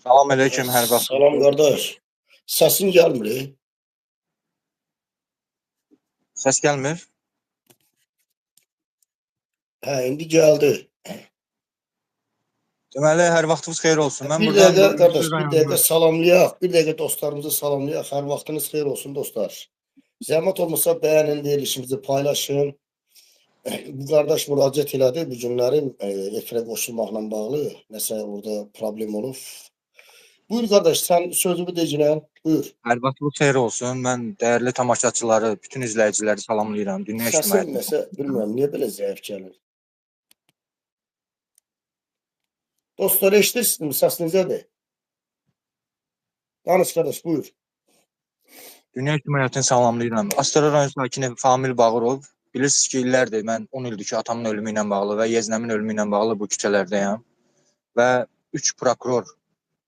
Salam aleyküm, hər vaxtınız Salam xeyir. qardaş. Səsin gəlmir. Səs gəlmir? Hə, indi gəldi. Deməli, hər vaxtınız xeyir olsun. Mən Bir buradan dəqiqə bu qardaş, Ümidli bir rayonunda dəqiqə salamlayaq. Bir dəqiqə dostlarımızı salamlayaq. Hər vaxtınız xeyir olsun dostlar. Zəhmət olmasa bəyənin, verilişimizi paylaşın. Bu qardaş müraciət elədi bu günlərin efirə qoşulmaqla bağlı. Nəsə orada problem olub. Buyur qardaş, sən sözümü decinən. Buyur. hər vaxtınız xeyir olsun. Mən dəyərli tamaşaçıları, bütün izləyiciləri salamlayıram. Dünya Səsin ictimaiyyətini. nəsə bilmirəm, niyə belə zəif gəlir? Dostlar, eşidirsiniz, səs necədir? Danış qardaş, buyur. Dünya ictimaiyyətini salamlayıram. Astara rayon sakini Famil Bağırov. Bilirsiniz ki, illərdir mən 10 ildir ki, atamın ölümü ilə bağlı və yeznəmin ölümü ilə bağlı bu küçələrdəyəm. Və 3 prokuror,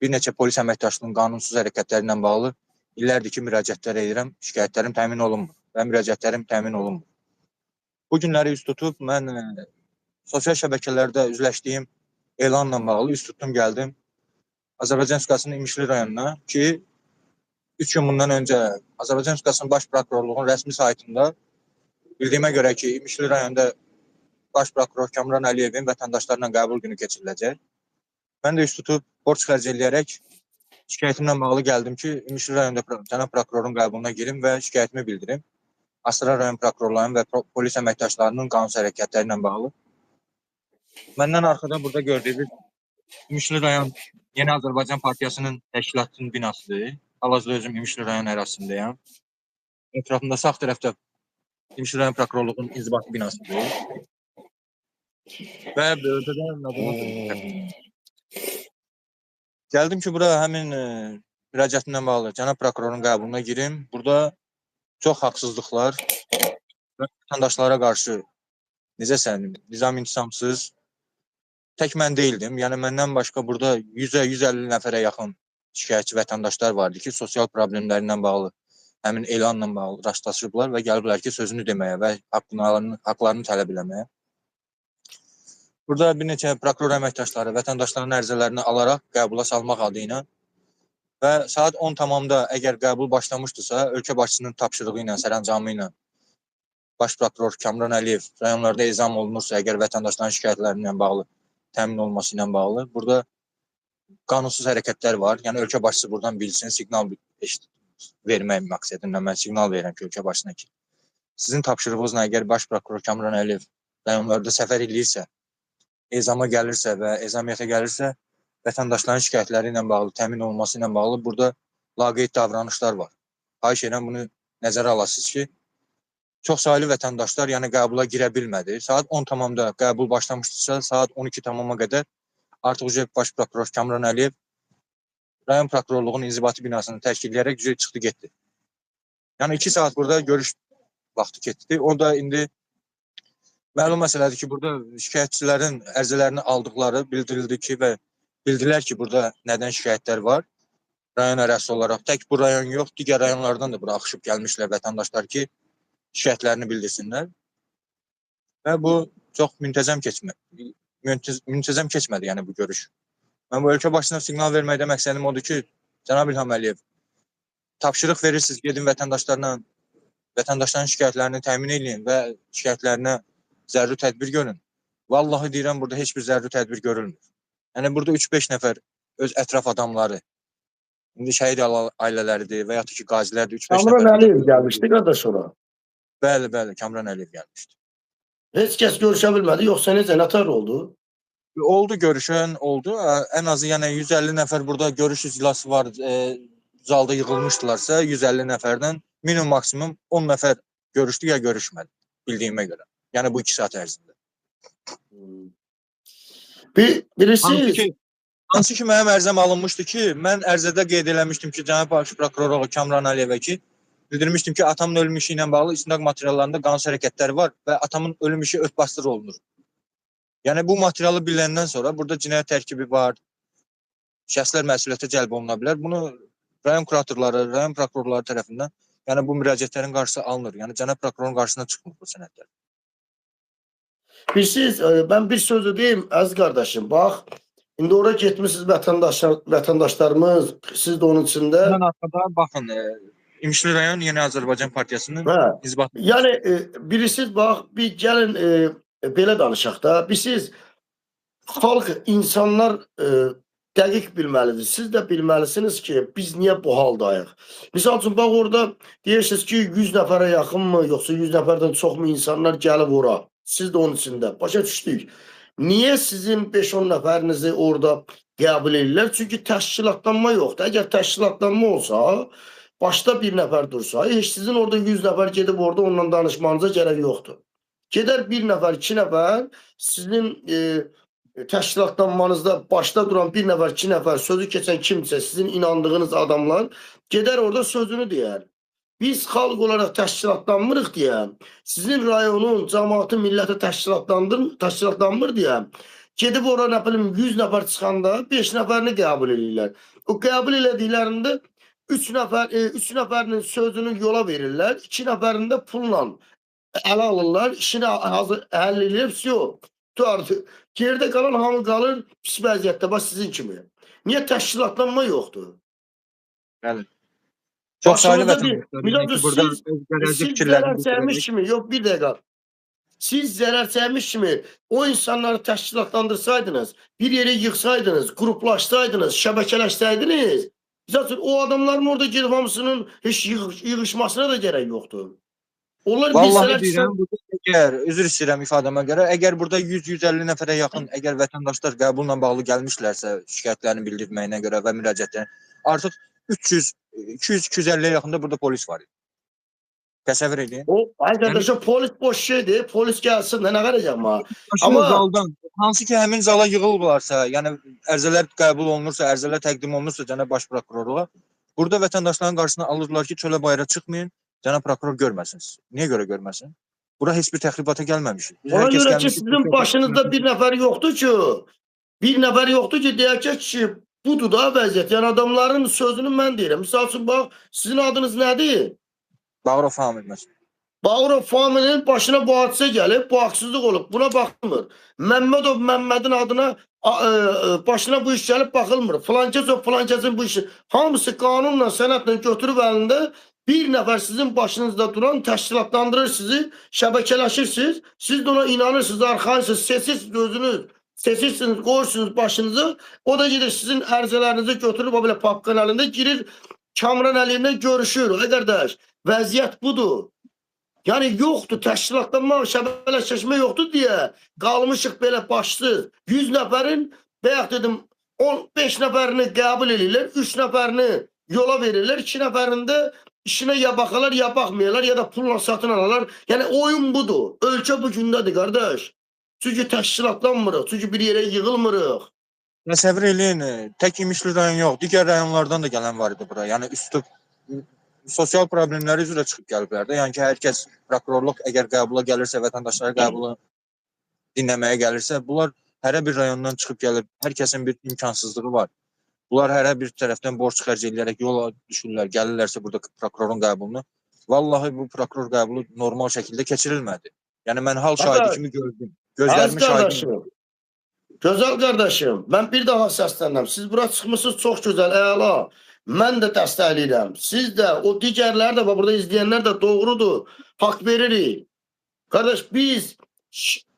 bir neçə polis əməkdaşlığının qanunsuz hərəkətləri ilə bağlı illərdir ki, müraciətlər edirəm. Şikayətlərim təmin olunmur və müraciətlərim təmin olunmur. Bu günləri üst tutub mən sosial şəbəkələrdə üzləşdiyim elanla bağlı üst tutdum, gəldim Azərbaycan Respublikasının İmişli rayonuna ki, 3 gün bundan öncə Azərbaycan Respublikasının Baş Prokurorluğunun rəsmi saytında bildiyimə görə ki, İmişli rayonunda Baş Prokuror Kamran Əliyevin vətəndaşlarla qəbul günü keçiriləcək. Mən də üst tutub borc xərc eləyərək şikayətimlə bağlı gəldim ki, İmişli rayonunda cənab prokurorun qəbuluna girim və şikayətimi bildirim. Astara rayon prokurorlarının və polis əməkdaşlarının qanunsuz hərəkətləri ilə bağlı. Məndən arxada burada gördüyünüz İmişli rayon Yeni Azərbaycan Partiyasının təşkilatının binasıdır. Hal-hazırda özüm İmişli rayon ərazisindəyəm. Ətrafında sağ tərəfdə İmişli rayon prokurorluğunun inzibati binasıdır. Və bölgədə gəldim ki, bura həmin müraciətimlə bağlı cənab prokurorun qəbuluna girim. Burada çox haqsızlıqlar və vətəndaşlara qarşı nizam-intizamsız tək mən deyildim. Yəni məndən başqa burada 100-150 nəfərə yaxın şikayətçi vətəndaşlar vardı ki, sosial problemlərlə bağlı həmin elanla bağlı rastlaşıblar və gəliblər ki, sözünü deməyə və haqlarını tələb eləməyə. Burada bir neçə prokuror əməkdaşları vətəndaşların ərizələrini alaraq qəbula salmaq adı ilə və saat 10 tamamda əgər qəbul başlamışdısa, ölkə başçısının tapşırığı ilə, sərəncamı ilə Baş prokuror Kamran Əliyev rayonlarda ezam olunursa, əgər vətəndaşların şikayətlərlə bağlı təmin olması ilə bağlı, burada qanunsuz hərəkətlər var. Yəni ölkə başçısı buradan bilsin, siqnal vermək məqsədində mən siqnal verirəm ki, ölkə başçısına ki, sizin tapşırığınızla əgər Baş prokuror Kamran Əliyev rayonlarda səfər edirsə, ezama gəlirsə və ezamiyyətə gəlirsə, vətəndaşların şikayətləri ilə bağlı, təmin olunması ilə bağlı burada laqeyd davranışlar var. Xahiş edirəm bunu nəzərə alasınız ki, çox saylı vətəndaşlar yəni qəbula girə bilmədi. Saat 10 tamamda qəbul başlamışdısa, saat 12 tamama qədər artıq Baş prokuror Kamran Əliyev rayon prokurorluğunun inzibati binasını təşkil edərək çıxdı, getdi. Yəni 2 saat burada görüş vaxtı getdi. O da indi məlum məsələdir ki, burada şikayətçilərin ərizələrini aldıqları bildirildi ki və bildilər ki, burada nədən şikayətlər var. Rayon ərazisi olaraq tək bu rayon yox, digər rayonlardan da bura axışıb gəlmişlər vətəndaşlar ki, şikayətlərini bildirsinlər. Və bu çox müntəzəm keçmədi, yəni bu görüş. Mən bu ölkə başçısına siqnal verməkdə məqsədim odur ki, cənab İlham Əliyev, tapşırıq verirsiniz, gedin vətəndaşların şikayətlərini təmin edin və şikayətlərinə zəruri tədbir görün. Vallahi deyirəm, burada heç bir zəruri tədbir görülmür. Yəni burada 3-5 nəfər öz ətraf adamları, indi şəhid ailələridir və ya ki, qazilərdir, 3-5 nəfər. Kamran Əliyev gəlmişdi qardaş ora. Bəli, Kamran Əliyev gəlmişdi. Heç kəs görüşə bilmədi, yoxsa necə, nətər oldu? Oldu, görüşən oldu. Ən azı yəni 150 nəfər burada görüş iclası var, zalda yığılmışdılarsa 150 nəfərdən minimum maksimum 10 nəfər görüşdü ya görüşmədi, bildiyimə görə. Yəni bu 2 saat ərzində. Bilirsiniz? Hansı ki mənim ərzəm alınmışdı ki, mən ərzədə qeyd eləmişdim ki, cənab Baş prokuror Kamran Əliyevə ki, bildirmişdim ki, atamın ölüm işi ilə bağlı istinaq materiallarında qanunsuz hərəkətləri var və atamın ölüm işi örtbasdır olunur. Yəni bu materialı biləndən sonra burada cinayət tərkibi var, şəxslər məsuliyyətə cəlb oluna bilər. Bunu rayon kuratorları, rayon prokurorları tərəfindən, yəni bu müraciətlərin qarşısı alınır. Yəni cənab prokurorun qarşısına çıxmır bu sənədlər. Bilirsiniz, mən bir sözü deyim, əziz qardaşım, bax, İndi ora getmisiniz vətəndaşlarımız, siz də onun içində. Bundan arxada baxın, İmişli rayon Yeni Azərbaycan Partiyasının Hə. inzibat Yəni birisiz bax, bir gəlin belə danışaq da. Birisiz xalq, insanlar dəqiq bilməlidir. Siz də bilməlisiniz ki, biz niyə bu haldayıq? Misal üçün, bax orada deyirsiniz ki, 100 nəfərə yaxınmı, yoxsa 100 nəfərdən çoxmu insanlar gəlib ora? Siz də onun içində. Başa düşdük. Niyə sizin 5-10 nəfərinizi orada qəbul edirlər? Çünki təşkilatlanma yoxdur. Əgər təşkilatlanma olsa, başda bir nəfər dursa, heç sizin orada 100 nəfər gedib orada onunla danışmanıza gərək yoxdur. Gedər bir nəfər, 2 nəfər sizin təşkilatlanmanızda başda duran bir nəfər, 2 nəfər, sözü keçən kimsə, sizin inandığınız adamlar gedər orada sözünü deyər. Biz xalq olaraq təşkilatlanmırıq deyə, sizin rayonun, cəmaatı, milləti təşkilatlanmır deyə, gedib ora nə bilim 100 nəfər çıxanda 5 nəfərini qəbul edirlər. O qəbul elədiklərində 3 nəfərinin sözünü yola verirlər, 2 nəfərində pulla ələ alırlar, işini həll edib, tutardı. Geride qalan hamı qalır pis vəziyyətdə, bax sizin kimi. Niyə təşkilatlanma yoxdur? Bəli. Çox sayılı vətəndaşlar. Siz zərər çəkmiş kimi, yox bir dəqiqə. Siz zərər çəkmiş kimi o insanları təşkilatlandırsaydınız, bir yere yıxsaydınız, qruplaşsaydınız, şəbəkələşsəydiniz, zaten o adamların orada gedib hamısının heç yığışmasına da gərək yoxdur. Vallahi deyirəm, əgər, üzr istəyirəm ifadəmə görə, əgər burada 100-150 nəfərə yaxın, əgər vətəndaşlar qəbulla bağlı gəlmişlərsə, şikayətlərini bildirməyinə görə və müraciətlərini, artıq 200-250-yə yaxında burada polis var. Təsəvvür edin. O, arkadaşlar, polis boş şeydir, polis gəlsin, nə verəcəm ha? Amma zaldan, hansı ki həmin zala yığılırlarsa, yəni ərzələr qəbul olunursa, ərzələr təqdim olunursa cənab baş prokurorluğa, burada vətəndaşların qarşısına alırlar ki, çölə bayıra çıxmayın, cənab prokuror görməsiniz. Niyə görə görməsin? Bura heç bir təxribata gəlməmişik. Ona görə ki, sizin başınızda bir nəfər yoxdur ki, deyək ki, budur da vəziyyət. Yəni adamların sözünü mən deyirəm. Misal üçün, bax, sizin adınız nədir? Bağırov Famil məsələn. Bağırov Familin başına bu hadisə gəlib, bu haqsızlıq olub. Buna baxılmır. Məmmədov Məmmədin adına başına bu iş gəlib baxılmır. Filankəsin bu işi. Hamısı qanunla, sənətlə götürüb əlində bir nəfər sizin başınızda duran təşkilatlandırır sizi, şəbəkələşirsiniz. Siz də ona inanırsınız, arxansınız, sessiz özünüz, sessirsiniz, qoyursunuz başınızı. O da gedir sizin ərzələrinizi götürüb, o belə papqan əlində girir, Kamran Əliyevlə görüşür. Ay qardaş, vəziyyət budur. Yəni yoxdur, təşkilatlanma, şəbəkələşmə yoxdur deyə qalmışıq belə başsız. 100 nəfərin, bayaq dedim, 15 nəfərini qəbul edirlər, 3 nəfərini yola verirlər, 2 nəfərində işinə ya baxarlar, ya baxmayarlar, ya da pulla satın alırlar. Yəni oyun budur. Ölkə bu gündədir, qardaş. Çünki təşkilatlanmırıq, çünki bir yerə yığılmırıq. Təsəvvür eləyin, tək İmişli rayon yox, digər rayonlardan da gələn var idi bura. Yəni üstü sosial problemləri üzrə çıxıb gəliblər də. Yəni ki, hər kəs prokurorluq əgər qəbula gəlirsə, vətəndaşları qəbulu dinləməyə gəlirsə, bunlar hərə bir rayondan çıxıb gəlir. Hər kəsin bir imkansızlığı var. Bunlar hərə bir tərəfdən borc xərc edərək yola düşürlər, gəlirlərsə burada prokurorun qəbulunu. Vallahi bu prokuror qəbulu normal şəkildə keçirilmədi. Yəni mən hal şahidi kimi gördüm. Gözlərimi şahidim. Gözəl qardaşım, mən bir daha səslənirəm. Siz bura çıxmışsınız, çox gözəl, əla. Mən də dəstəkləyirəm. Siz də, o digərlər də, burada izləyənlər də doğrudur. Haqq veririk. Qardaş, biz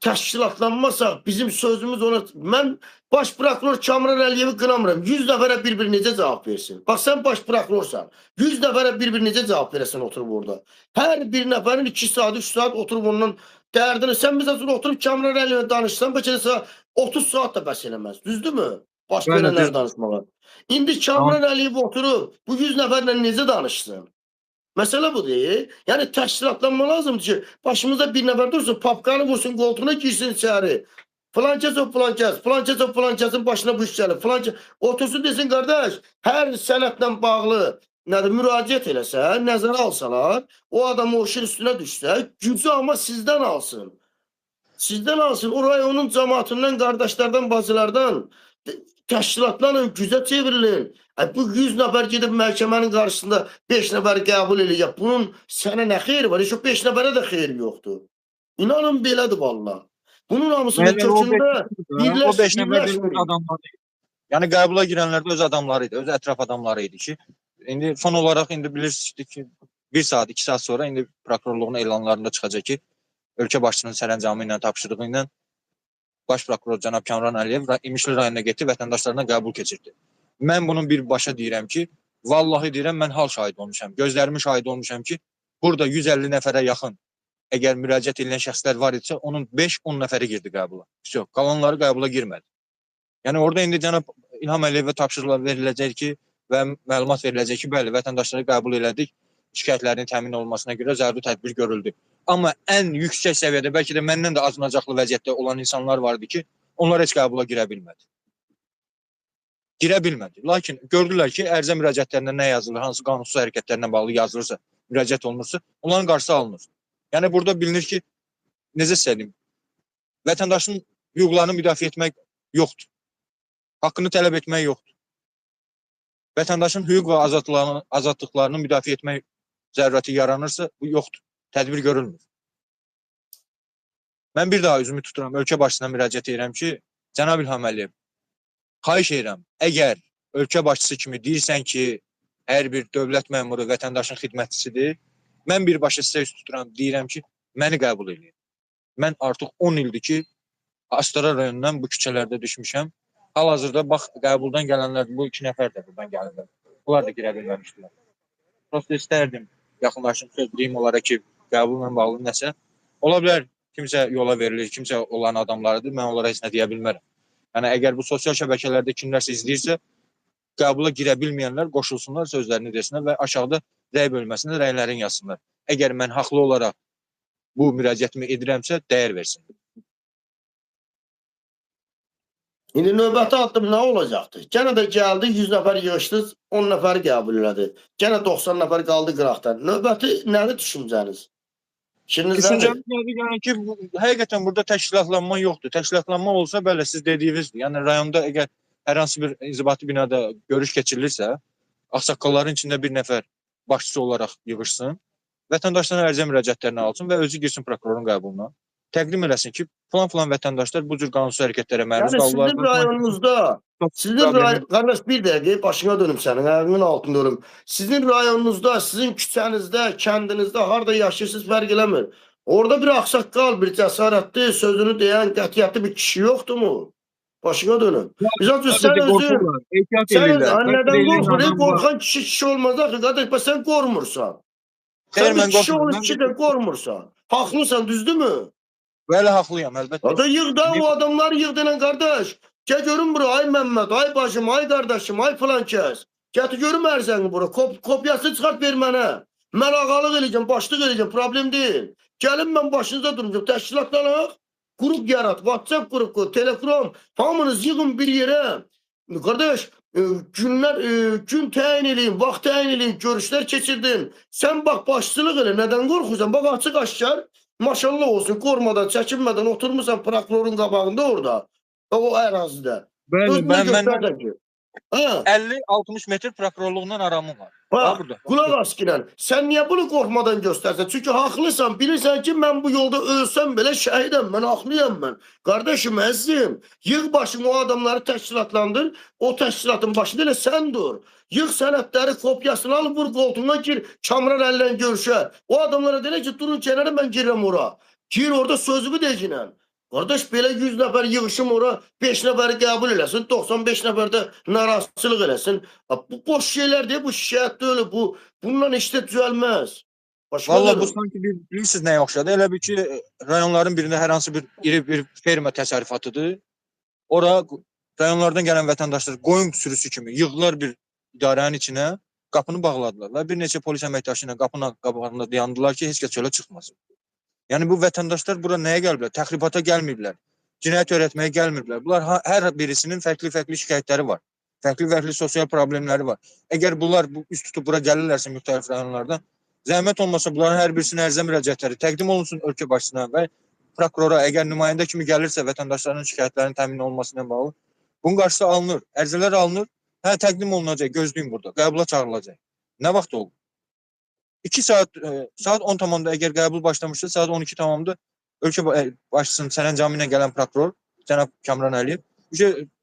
təşkilatlanmasaq, bizim sözümüz ona... Mən baş prokuror Kamran Əliyevi qınamıram. 100 nəfərə bir-bir necə cavab versin? Bax, sən baş prokurorsan. 100 nəfərə bir-bir necə cavab verəsən oturub orada? Hər bir nəfərin 2 saat, 3 saat oturub ondan dərdini. Sən bizə sonra oturub Kamran Əliyevi danışsan, bəlkə də 30 saat da bəs eləməz. Düzdürmü? Baş verənlər danışmalar. İndi Kamran Əliyev oturub bu 100 nəfərlə necə danışsın? Məsələ bu deyil. Yəni təşkilatlanma lazımdır ki, başımızda bir nəfər dursun, papqanı vursun, qoltuğuna girsin içəri. Filankəs o filankəs, filankəs o filankəsin başına bu iş gəlir. Filankəs otursun desin, qardaş, hər sənətlə bağlı müraciət eləsə, nəzərə alsalar, o adamı o işin üstünə düşsə, gücü amma sizdən alsın. Sizdən alsın, o rayonun cəmaatından, qardaşlardan, bacılardan təşkilatlanın, gücə çevrilin. Bu 100 nəfər gedib məhkəmənin qarşısında 5 nəfər qəbul eləyəcək. Bunun sənə nə xeyri var? Heç o 5 nəfərə də xeyri yoxdur. İnanın belədir valla. Bunun hamısının kökündə birləşmir. Yəni qəbula girənlər də öz adamları idi, öz ətraf adamları idi ki, indi son olaraq indi bilirsiniz ki, 1 saat, 2 saat sonra indi prokurorluğun elanlarında çıxacaq ki, ölkə başçısının sərəncamı ilə tapşırığı ilə Baş prokuror cənab Kamran Əliyev İmişli rayonuna getdi, vətəndaşlarına qəbul keçirdi. Mən bunun birbaşa deyirəm ki, vallahi deyirəm, mən hal şahid olmuşam, gözlərimi şahid olmuşam ki, burada 150 nəfərə yaxın əgər müraciət edilən şəxslər var idisə, onun 5-10 nəfəri girdi qəbula. Yox, qalanları qəbula girmədi. Yəni orada indi cənab İlham Əliyevə tapşırıqlar veriləcək ki, və məlumat veriləcək ki, bəli, vətəndaşları qəbul elədik, şikayətlərinin təmin olunmasına görə zəruri tədbir görüldü. Amma ən yüksək səviyyədə, bəlkə də məndən də acınacaqlı vəziyyətdə olan insanlar vardı ki, onlar heç qəbula girə bilmədi. Girə bilmədi. Lakin gördülər ki, ərizə müraciətlərində nə yazılır, hansı qanunsuz hərəkətlərlə bağlı yazılırsa, müraciət olunursa, onların qarşısı alınır. Yəni burada bilinir ki, necə söyləyim, vətəndaşın hüquqlarını müdafiə etmək yoxdur. Haqqını tələb etmək yoxdur. Vətəndaşın hüquq və azadlıqlarını müdafiə etmək zərurəti yaranırsa, bu yoxdur. Tədbir görülmür. Mən bir daha üzümü tuturam, ölkə başçısına müraciət edirəm ki, cənab İlham Əliyev, xahiş edirəm, əgər ölkə başçısı kimi deyirsən ki, hər bir dövlət məmuru vətəndaşın xidmətçisidir, mən birbaşa sizə üst tuturam, deyirəm ki, məni qəbul edin. Mən artıq 10 ildir ki, Astara rayonundan bu küçələrdə düşmüşəm. Hal-hazırda bax, qəbuldan gələnlər, bu 2 nəfər də buradan gəlirlər. Bunlar da girə bilməmişdilər. Prosta istərdim, yaxınlaşım, söz deyim onlara ki, qəbulla bağlı nəsə. Ola bilər, kimsə yola verilir, kimsə olan adamlarıdır, mən onlara heç nə deyə bilmərəm. Yəni, əgər bu sosial şəbəkələrdə kimlərsə izləyirsə, qəbula girə bilməyənlər qoşulsunlar, sözlərini desinlər və aşağıda rəy bölməsində rəylərin yazsınlar. Əgər mən haqlı olaraq bu müraciətimi edirəmsə, dəyər versin. İndi növbəti addım nə olacaqdır? Gənə də gəldi, 100 nəfər yığışdı, 10 nəfəri qəbul elədi. Gənə 90 nəfər qaldı qıraqdan. Növbəti nədir düşüncəniz? Düşüncəmiz nədir? Yəni ki, həqiqətən burada təşkilatlanma yoxdur. Təşkilatlanma olsa, bəli, siz dediyinizdir. Yəni, rayonda əgər hər hansı bir inzibati binada görüş keçirilirsə, ağsaqqalların içində bir nəfər başçısı olaraq yığışsın, vətəndaşların ərizə müraciətlərini alsın və özü girsin prokurorun qəbuluna. Təqdim eləsin ki, falan vətəndaşlar bu cür qanunsuz hərəkətlərə məruz qalırlar. Sizin rayonunuzda, qardaş bir dəqiqə başına dönüm sənin, əlimin altında ölüm. Sizin rayonunuzda, sizin küçənizdə, kəndinizdə, harada yaşayırsınız fərq eləmir. Orada bir ağsaqqal, bir cəsarətli, sözünü deyən, qətiyyətli bir kişi yoxdur mu? Başına dönüm. Bizəcə sən özün, nədən qorxur? Qorxan kişi olmaz axı, qardaş, sən qormursan. Sən bir kişi olun, kişi də qormursan. Haqlısan, düzdürmü? Bəli, haqlıyam, əlbəttə. Hadi yığ da o adamları yığ denən qardaş. Gəl görün bura, ay Məmməd, ay bacım, ay qardaşım, ay filan kəs. Gətir görüm ərzəni bura, kopyasını çıxart ver mənə. Mən ağalıq eləyəcəm, başlıq eləyəcəm, problem deyil. Gəlin mən başınıza duracam, təşkilatlanaq, qrup yarat, WhatsApp qrupu, Telegram, hamınız yığın bir yerə. Qardaş, gün təyin eləyin, vaxt təyin eləyin, görüşlər keçirdin. Sən bax, başçılıq elə, nədən qorxursan? Bax, açıq aşkar. Maşallah olsun, qormadan, çəkinmədən oturmuşsan prokurorun qabağında orada. O ərazidə. Bəli, mən 50-60 metr prokurorluğundan aramım var. Bax, qulaq askilən, sən niyə bunu qorxmadan göstərsən? Çünki haqlısan, bilirsən ki, mən bu yolda ölsəm belə şəhidəm, mən haqlıyam mən. Qardaşım, əzizim, yığ başını o adamları təşkilatlandır, o təşkilatın başında elə sən dur. Yığ sənədləri, kopyasını al, vur qoltuğuna gir, Kamran əllə görüşə. O adamlara deyək ki, durun kənara, mən girirəm ora. Gir orada sözümü deyəcəklə. Qardaş, belə 100 nəfər yığışım ora, 5 nəfəri qəbul eləsin, 95 nəfər də narazılıq eləsin. Bu boş şeylər deyil, bu şikayət deyil, bundan işdə düzəlməz. Valla bu sanki bilirsiniz nəyə oxşadı? Elə bir ki, rayonların birində hər hansı bir ferma təsərrüfatıdır. Ora rayonlardan gələn vətəndaşlar qoyun sürüsü kimi yığdılar bir idarənin içinə, qapını bağladılar və bir neçə polis əməkdaşı ilə qapının qabağında dayandılar ki, heç kəs çölə çıxmasın. Yəni bu vətəndaşlar bura nəyə gəliblər? Təxribata gəlməyiblər. Cinayət öyrətməyə gəlməyiblər. Bunlar hər birisinin fərqli şikayətləri var. Fərqli sosial problemləri var. Əgər bunlar üst tutub bura gəlirlərsə müxtəlif rayonlardan, zəhmət olmasa bunların hər birisinin ərizə müraciətləri təqdim olunsun ölkə başçısına və prokurora. Əgər nümayəndə kimi gəlirsə vətəndaşların şikayətlərinin təmin olunması ilə bağlı, bunun qarşısı alınır. Ərizələr alınır. Hə, təqdim olunacaq, gözləyin burada. Qəbula çağırılacaq. Nə vaxt oldu? 2 saat, saat 10 tamamda əgər qəbul başlamışsa, saat 12 tamamda ölkə başçısının sərəncamı ilə gələn prokuror, cənab Kamran Əliyev,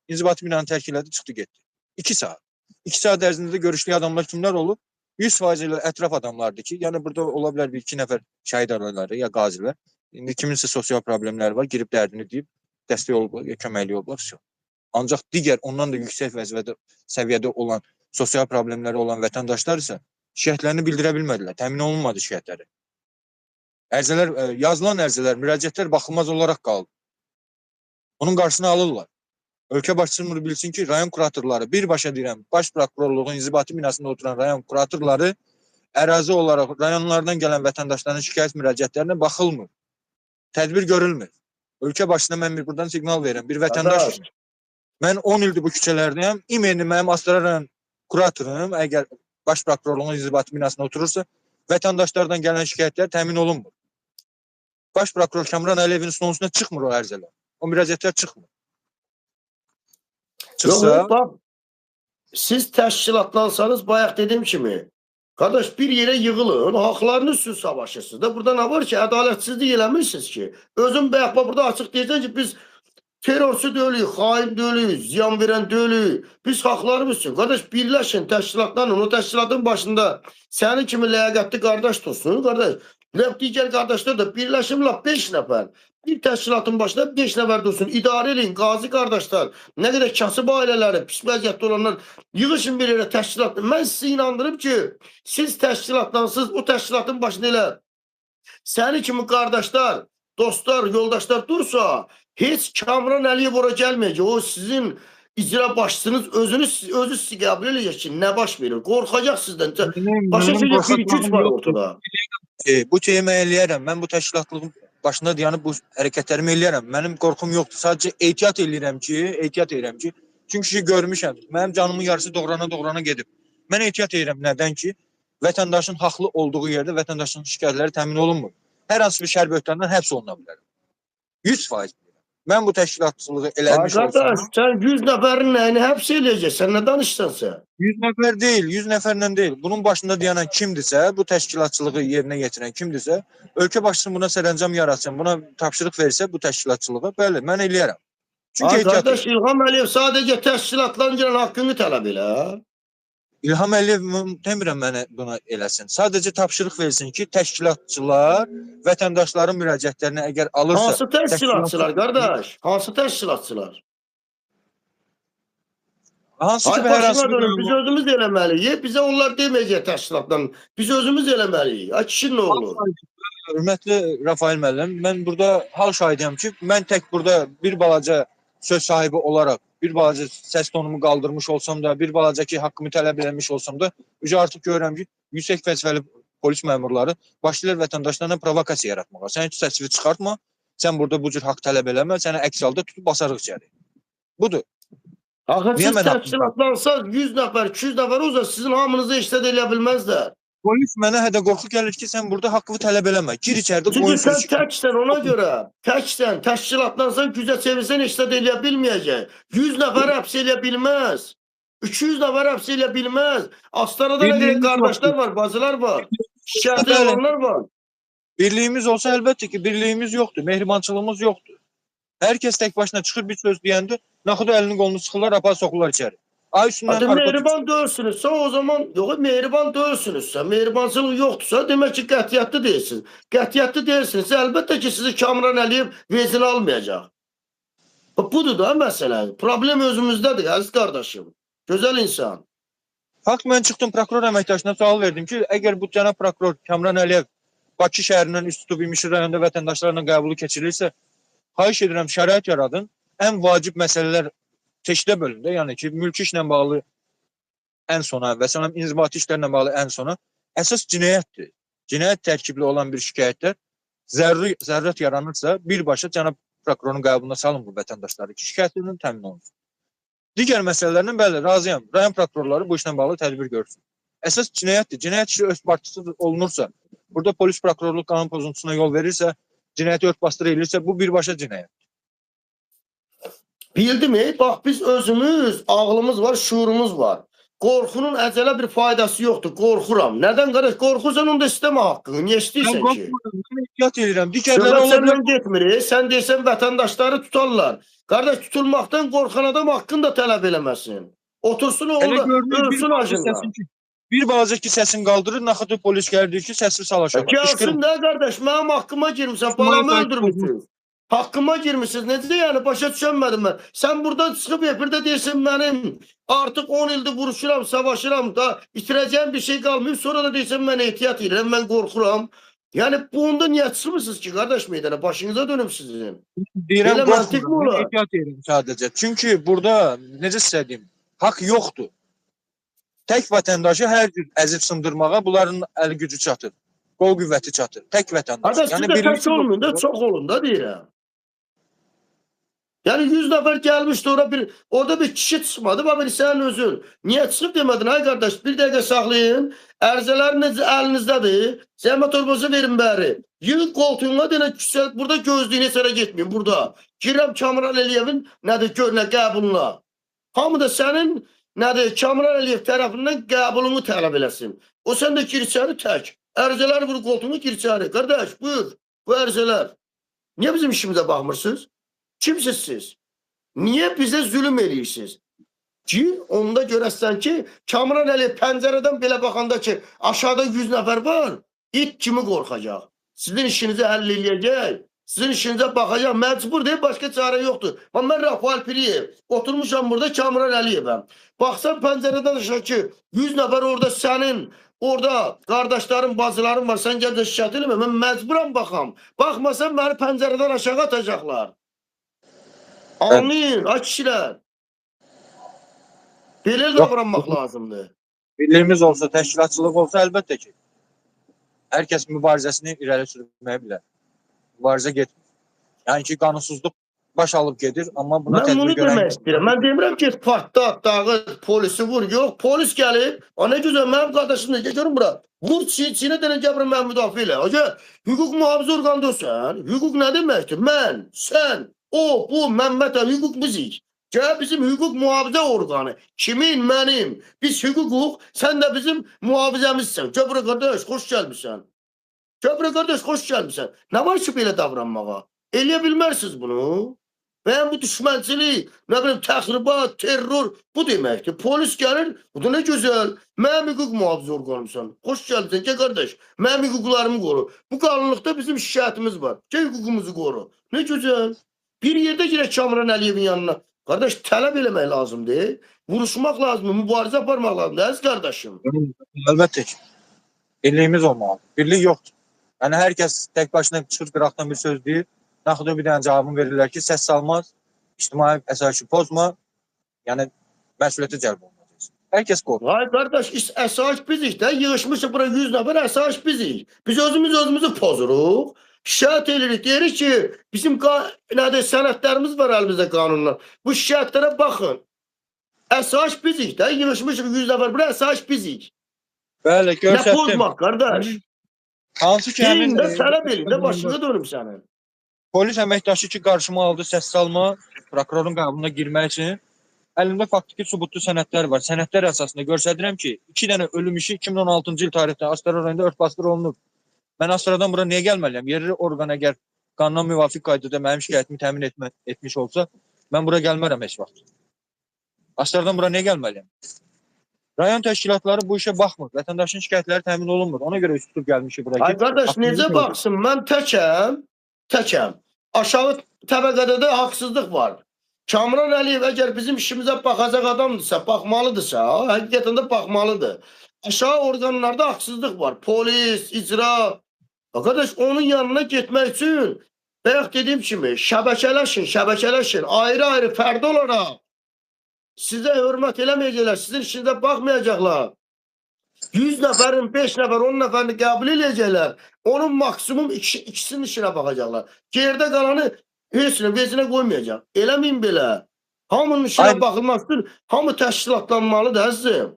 İnzibati binanı tərk elədi, çıxdı getdi. 2 saat. 2 saat ərzində də görüşlü adamlar kimlər olub? 100% ilə ətraf adamlardır ki, yəni burada ola bilər bir iki nəfər şəhid ailələri ya qazilər. İndi kiminsə sosial problemləri var, girib dərdini deyib, dəstək olublar, ya köməklik olublar. Ancaq digər ondan da yüksək vəzifədə, səviyyədə olan, sosial problemləri olan vətəndaşlar isə şikayətlərini bildirə bilmədilər, təmin olunmadı şikayətləri. Ərizələr, yazılan ərizələr, müraciətlər baxılmaz olaraq qaldı. Onun qarşısını alırlar. Ölkə başçısı bunu bilsin ki, rayon kuratorları, birbaşa deyirəm, baş prokurorluğun inzibati binasında oturan rayon kuratorları ərazi olaraq rayonlardan gələn vətəndaşların şikayət müraciətlərinə baxılmır. Tədbir görülmür. Ölkə başçısına mən buradan siqnal verirəm. Bir vətəndaş, mən 10 ildir bu küçələrdəyəm, İMENİ mənim Astara rayon kuratorum, əgər baş prokurorluğun inzibati binasında oturursa, vətəndaşlardan gələn şikayətlər təmin olunmur. Baş prokuror Kamran Əliyevin sonusuna çıxmır o ərizələr. O müraciətlər çıxmır. Yox, bax, siz təşkilatlansanız, bayaq dediyim kimi, qardaş bir yerə yığılın, haqlarınız üçün savaşırsınız da. Burada nə var ki, ədalətsizlik eləmirsiniz ki. Özün bayaq burada açıq deyəcəksən ki, biz terörçü deyilük, xain deyilük, ziyan verən deyilük. Biz haqlarımız üçün. Qardaş birləşin, təşkilatlanın. O təşkilatın başında sənin kimi ləyaqətli qardaş tutsun, qardaş. Digər qardaşlar da birləşimlə 5 nəfər. Bir təşkilatın başında 5 nəfər dursun. İdarə edin, qazi qardaşlar. Nə qədər kasıb ailələri, pis vəziyyətdə olanlar yığışın bir yerə təşkilat. Mən sizi inandırım ki, siz təşkilatlansınız, o təşkilatın başında elə səni kimi qardaşlar, dostlar, yoldaşlar dursa, heç Kamran Əliyev ora gəlməyəcək. O sizin icra başçınız özü sizi qəbul edəcək ki, nə baş verir? Qorxacaq sizdən. Başa şey yox, bir güc var ortada. Bu şeyimi eləyərəm. Mən bu təşkilatlığın başında dayanıb bu hərəkətlərimi eləyərəm. Mənim qorxum yoxdur. Sadəcə ehtiyat eləyirəm ki, çünki görmüşəm. Mənim canımın yarısı doğrana gedib. Mən ehtiyat edirəm. Nədən ki, vətəndaşın haqlı olduğu yerdə vətəndaşın şikayətləri təmin olunmur. Hər hansı bir şər böhtandan həbs oluna bilər. 100%. Mən bu təşkilatçılığı eləmiş olsam... Qardaş, sən 100 nəfərin nəyini həbs eləyəcəksən, nə danışsan sən? 100 nəfər deyil, 100 nəfərlə deyil. Bunun başında dayanan kimdirsə, bu təşkilatçılığı yerinə yetirən kimdirsə, ölkə başçısının buna sərəncam yaratsın, buna tapşırıq versə bu təşkilatçılığa, bəli, mən eləyərəm. Çünki qardaş, İlham Əliyev sadəcə təşkilatlan gələn haqqını tələb elə. İlham Əliyev demirəm mənə buna eləsin. Sadəcə tapşırıq versin ki, təşkilatçılar vətəndaşların müraciətlərini əgər alırsa... Hansı təşkilatçılar, qardaş? Hansı təşkilatçılar? Hansı ki, hər hansı bir... Biz özümüz eləməliyik. Bizə onlar deməyəcək təşkilatdan. Biz özümüz eləməliyik. Ay kişinin nə olur? Hörmətli Rafael müəllim, mən burada hal şahidiyəm ki, mən tək burada bir balaca söz sahibi olaraq, bir balaca səs tonumu qaldırmış olsam da, bir balaca ki, haqqımı tələb edilmiş olsam da, artıq görürəm ki, yüksək vəzifəli polis məmurları başlayırlar vətəndaşlarına provokasiya yaratmağa. Sən heç səsini çıxartma, sən burada bu cür haqq tələb eləmə, səni əks halda tutub basarıq içəri. Budur. Axı siz təşkilatlansanız 100 nəfər, 200 nəfər olsa sizin hamınızı işlədə elə bilməzlər. Polis mənə hədə qorxu gəlir ki, sən burada haqqını tələb eləmə. Gir içəridə qoyun sürücü. Çünki sən təksən ona görə. Təksən, təşkilatlansan, gücə çevirsən işlədə elə bilməyəcək. 100 nəfər həbs elə bilməz. 200 nəfər həbs elə bilməz. Astarada nə qədər qardaşlar var, bacılar var. Şikayətli olanlar var. Birliyimiz olsa əlbəttə ki, birliyimiz yoxdur, mehribançılığımız yoxdur. Hər kəs tək başına çıxır bir söz deyəndə, naxuda əlini qolunu sıxırlar, apar soxurlar içəri. Ay üstündən mehriban deyilsinizsə, o zaman yox, mehriban deyilsinizsə, mehribançılıq yoxdursa, demək ki, qətiyyətli deyilsiniz. Qətiyyətli deyilsinizsə, əlbəttə ki, sizi Kamran Əliyev vezini almayacaq. Budur da məsələ. Problem özümüzdədir, əziz qardaşım. Gözəl insan. Fakt, mən çıxdım prokuror əməkdaşına sual verdim ki, əgər bu cənab prokuror Kamran Əliyev Bakı şəhərindən üst tutub İmişli rayonunda vətəndaşlarla qəbulu keçirilirsə, xahiş edirəm, şərait yaradın. Ən vacib məsələlər teşkilə bölümdə, yəni ki, mülki işlə bağlı ən sona və sonra inzibati işlərlə bağlı ən sona əsas cinayətdir. Cinayət tərkibli olan bir şikayətlər zərurət yaranırsa, birbaşa cənab prokurorun qəbuluna salın bu vətəndaşları ki, şikayətlərinin təmin olunsun. Digər məsələlərlə bəli, razıyam. Rayon prokurorları bu işlə bağlı tədbir görsün. Əsas cinayətdir. Cinayət işi öz partisi olunursa, burada polis prokurorluq qanun pozuntusuna yol verirsə, cinayəti örtbasdır edirsə, bu birbaşa cinayət. Bildim, bax biz özümüz, ağlımız var, şuurumuz var. qorxunun əcələ bir faydası yoxdur. Qorxuram. Nədən qardaş? Qorxursan onda istəmə haqqını. Niyə Mən istəyirsən ki? qorxmuram, mən ehtiyat edirəm. Digərləri Söhbət ola bilər. səndən getmir. Sən deyirsən vətəndaşları tutarlar. Qardaş tutulmaqdan qorxan adam haqqını da tələb eləməsin. Otursun Elə orada görünür bir ölsün balaca acından. səsin ki, bir balaca ki səsini qaldırır, naxatı polis gəldi ki, səsi salaşa. Gəlsin də qardaş, mənim haqqıma girmişsən, balamı öldürmüşsün. Haqqıma girmişsiniz. Necə yəni başa düşənmədim mən. Sən buradan çıxıb efirdə deyirsən mənim artıq 10 ildir vuruşuram, savaşıram da itirəcəyim bir şey qalmayıb. Sonra da deyirsən mən ehtiyat edirəm, mən qorxuram. Yəni bunda niyə çıxmırsınız ki qardaş meydana? Başınıza dönüm sizin. Deyirəm Elə məntiq mi qorxmuram, olar? mən ehtiyat edirəm sadəcə. Çünki burada necə sizə deyim, haqq yoxdur. Tək vətəndaşı hər cür əzib sındırmağa bunların əli gücü çatır. Qol qüvvəti çatır. Tək vətəndaş. Qardaş siz də tək olmayın da, çox olun da deyirəm. Yəni 100 nəfər gəlmişdi orada bir kişi çıxmadı, bax bir sənin özün. Niyə çıxıb demədin ay qardaş? Bir dəqiqə saxlayın. Ərizələriniz əlinizdədir. Zəhmət olmasa verin bəri. Yığın qoltuğuna denə burada gözlüyünə sərə getməyin burada. Girəm Kamran Əliyevin nədir görünə qəbuluna. Hamı da sənin nədir Kamran Əliyev tərəfindən qəbulunu tələb eləsin. O sən də gir içəri tək. Ərizələri vur qoltuğuna gir içəri. Qardaş buyur bu ərizələr. Niyə bizim işimizə baxmırsınız? Kimsiz siz? Niyə bizə zülüm eləyirsiniz? Ki, onda görəsən ki, Kamran Əliyev pəncərədən belə baxanda ki, aşağıda 100 nəfər var, it kimi qorxacaq. Sizin işinizi həll eləyəcək, sizin işinizə baxacaq, məcbur deyil, başqa çarə yoxdur. Mən Rafael Piriyev, oturmuşam burada Kamran Əliyevəm. Baxsan pəncərədən aşağı ki, 100 nəfər orada sənin, orada qardaşların, bacıların var, sən gəl də şikayət eləmə, mən məcburam baxam. Baxmasan məni pəncərədən aşağı atacaqlar. Anlayın, ay kişilər. Belə davranmaq lazımdır. Birliyimiz olsa, təşkilatçılıq olsa əlbəttə ki, hər kəs mübarizəsini irəli sürməyə bilər. Mübarizə getmir. Yəni ki, qanunsuzluq baş alıb gedir, amma buna Mən tədbir bunu görən demək istəyirəm. Mən demirəm ki, partlat, dağıt, polisi vur. Yox, polis gəlib. Ne güzel, mənim qardaşım da görün bura. Vur çiğnə dənə gəbrin mən müdafiə elə. Hoca, hüquq mühafizə orqanıdırsan. Hüquq nə deməkdir? Mən, sən, o, bu, Məmməd əli, hüquq bizik. Gəl bizim hüquq mühafizə orqanı. Kimin, mənim. Biz hüquq, sən də bizim mühafizəmizsən. Göbra qardaş, xoş gəlmişsən. Göbra qardaş, xoş gəlmişsən. Nə var ki, belə davranmağa? Eləyə bilmərsiniz bunu. Və bu düşmənçilik, nə bilim, təxribat, terror bu deməkdir. Polis gəlir, bu da nə gözəl. Mənim hüquq mühafizə orqanımsan. Xoş gəldin, gəl qardaş. Mənim hüquqlarımı qoru. Bu qanunluqda bizim şikayətimiz var. Gəl hüququmuzu qoru. Nə gözəl. Bir yerdə girək Kamran Əliyevin yanına. Qardaş, tələb eləmək lazımdır. Vuruşmaq lazımdır, mübarizə aparmaq lazımdır. Əziz qardaşım. Əlbəttə ki, birliyimiz olmalı. Birlik yoxdur. Yəni, hər kəs tək başına çıxır qıraqdan bir söz deyir. Naxıda bir dənə cavabını verirlər ki, səs salmaz, ictimai əsası pozma, yəni məsuliyyətə cəlb olunacaq. Hər kəs qorxur. Ay qardaş, əsayiş bizik də, yığışmışıq bura 100 nəfər, əsayiş bizik. Biz özümüzü pozuruq, şikayət edirik, deyirik ki, bizim sənədlərimiz var əlimizdə qanunlar. Bu şikayətlərə baxın. Əsayiş bizik də, yığışmışıq 100 nəfər, bura əsayiş bizik. Bəli, görsətdim. Nə pozmaq qardaş? Hansı ki, Deyin də, tələb edin də, başına dönüm sənin. Polis əməkdaşı ki, qarşıma aldı səs salma, prokurorun qəbuluna girmək üçün əlimdə faktiki sübutlu sənədlər var. Sənədlər əsasında göstərirəm ki, 2 dənə ölüm işi 2016-cı il tarixdə Astara rayonunda örtbasdır olunub. Mən Astaradan bura niyə gəlməliyəm? Yerli orqan əgər qanuna müvafiq qaydada mənim şikayətimi təmin etmiş olsa, mən bura gəlmərəm heç vaxt. Astaradan bura niyə gəlməliyəm? Rayon təşkilatları bu işə baxmır. Vətəndaşın şikayətləri təmin olunmur. Ona görə üst tutub gəlmişik bura. Ay qardaş, necə baxsın? Mən təkəm. Aşağı təbəqədə də haqsızlıq var. Kamran Əliyev əgər bizim işimizə baxacaq adamdırsa, baxmalıdırsa, həqiqətən də baxmalıdır. Aşağı orqanlarda haqsızlıq var. Polis, icra. Qardaş, onun yanına getmək üçün bayaq dediyim kimi şəbəkələşin, ayrı-ayrı fərdi olaraq sizə hörmət eləməyəcəklər, sizin işinizə baxmayacaqlar. 100 nəfərin, 5 nəfər, 10 nəfərini qəbul edəcəklər. Onun maksimum ikisinin işinə baxacaqlar. Gerdə qalanı heç nə, vecinə qoymayacaq. Eləməyin belə. Hamının işinə baxılmaq üçün hamı təşkilatlanmalıdır, əzizim.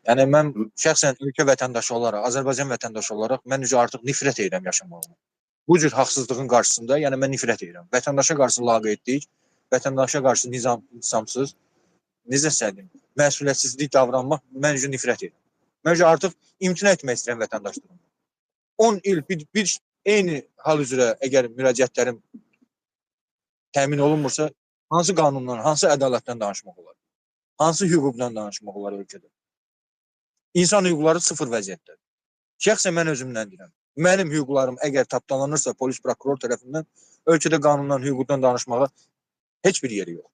Yəni, mən şəxsən ölkə vətəndaşı olaraq, Azərbaycan vətəndaşı olaraq mən artıq nifrət edirəm yaşamağıma. Bu cür haqsızlığın qarşısında, yəni mən nifrət edirəm. Vətəndaşa qarşı laqeydlik, vətəndaşa qarşı nizamsız, necə söyləyim, məsuliyyətsizlik davranmaq mən üçün nifrət edirəm. Mən artıq imtina etmək istəyirəm vətəndaşlarım. 10 il bir eyni hal üzrə əgər müraciətlərim təmin olunmursa, hansı qanundan, hansı ədalətdən danışmaq olar? Hansı hüquqdan danışmaq olar ölkədə? İnsan hüquqları sıfır vəziyyətdədir. Şəxsən mən özümdən deyirəm. Mənim hüquqlarım əgər tapdalanırsa polis prokuror tərəfindən ölkədə qanundan, hüquqdan danışmağa heç bir yeri yox.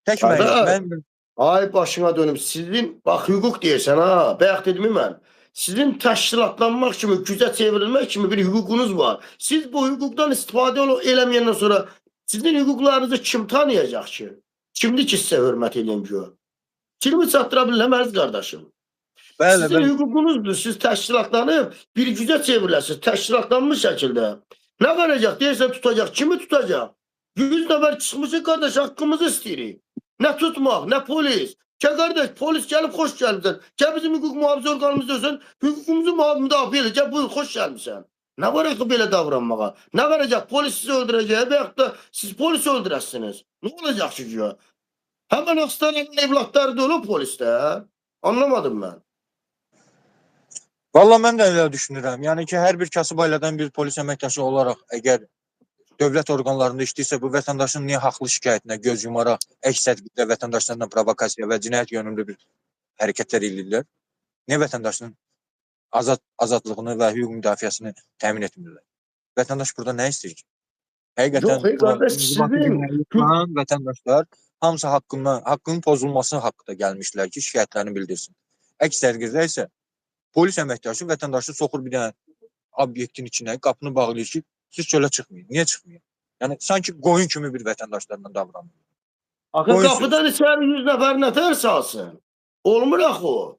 Tək mən yox. Mən ay başına dönüm. Sizin bax hüquq deyirsən ha. Bayaq dedim mən. Sizin təşkilatlanmaq kimi, gücə çevrilmək kimi bir hüququnuz var. Siz bu hüquqdan istifadə eləməyəndən sonra sizin hüquqlarınızı kim tanıyacaq ki? Kimdir ki sizə hörmət edin ki? Kimi çatdıra bilirəm əziz qardaşım? Bəli, sizin hüququnuzdur. Siz təşkilatlanıb bir gücə çevrilərsiniz. Təşkilatlanmış şəkildə. Nə verəcək? Deyirsən tutacaq. Kimi tutacaq? 100 nəfər çıxmışıq qardaş, haqqımızı istəyirik. Nə tutmaq, nə polis. Gəl qardaş, polis gəlib, xoş gəlmişsən. Gəl bizim hüquq mühafizə orqanımız olsun, hüququmuzu müdafiə elə. Gəl, buyur, xoş gəlmişsən. Nə var axı belə davranmağa? Nə verəcək? Polis sizi öldürəcək və yaxud da siz polisi öldürəsiniz. Nə olacaq ki? Həmən hastanənin evlatları da olur polisdə. Anlamadım mən. Valla mən də elə düşünürəm. Yəni ki, hər bir kasıb ailədən bir polis əməkdaşı olaraq əgər dövlət orqanlarında işləyirsə, bu vətəndaşın niyə haqlı şikayətinə göz yumaraq əks təqdirdə vətəndaşlarla provokasiya və cinayət yönümlü bir hərəkətlər edirlər? Niyə vətəndaşın azadlığını və hüquq müdafiəsini təmin etmirlər? Vətəndaş burada nə istəyir ki? Həqiqətən qardaş, sizin vətəndaşlar hamısı haqqının pozulması haqqında gəlmişlər ki, şikayətlərini bildirsin. Əks təqdirdə isə polis əməkdaşı vətəndaşı soxur bir dənə obyektin içinə, qapını bağlayır ki, siz çölə çıxmayın. Niyə çıxmayın? Yəni sanki qoyun kimi bir vətəndaşlarla davranır. Axı qapıdan içəri 100 nəfər nətər salsın? Olmur axı o.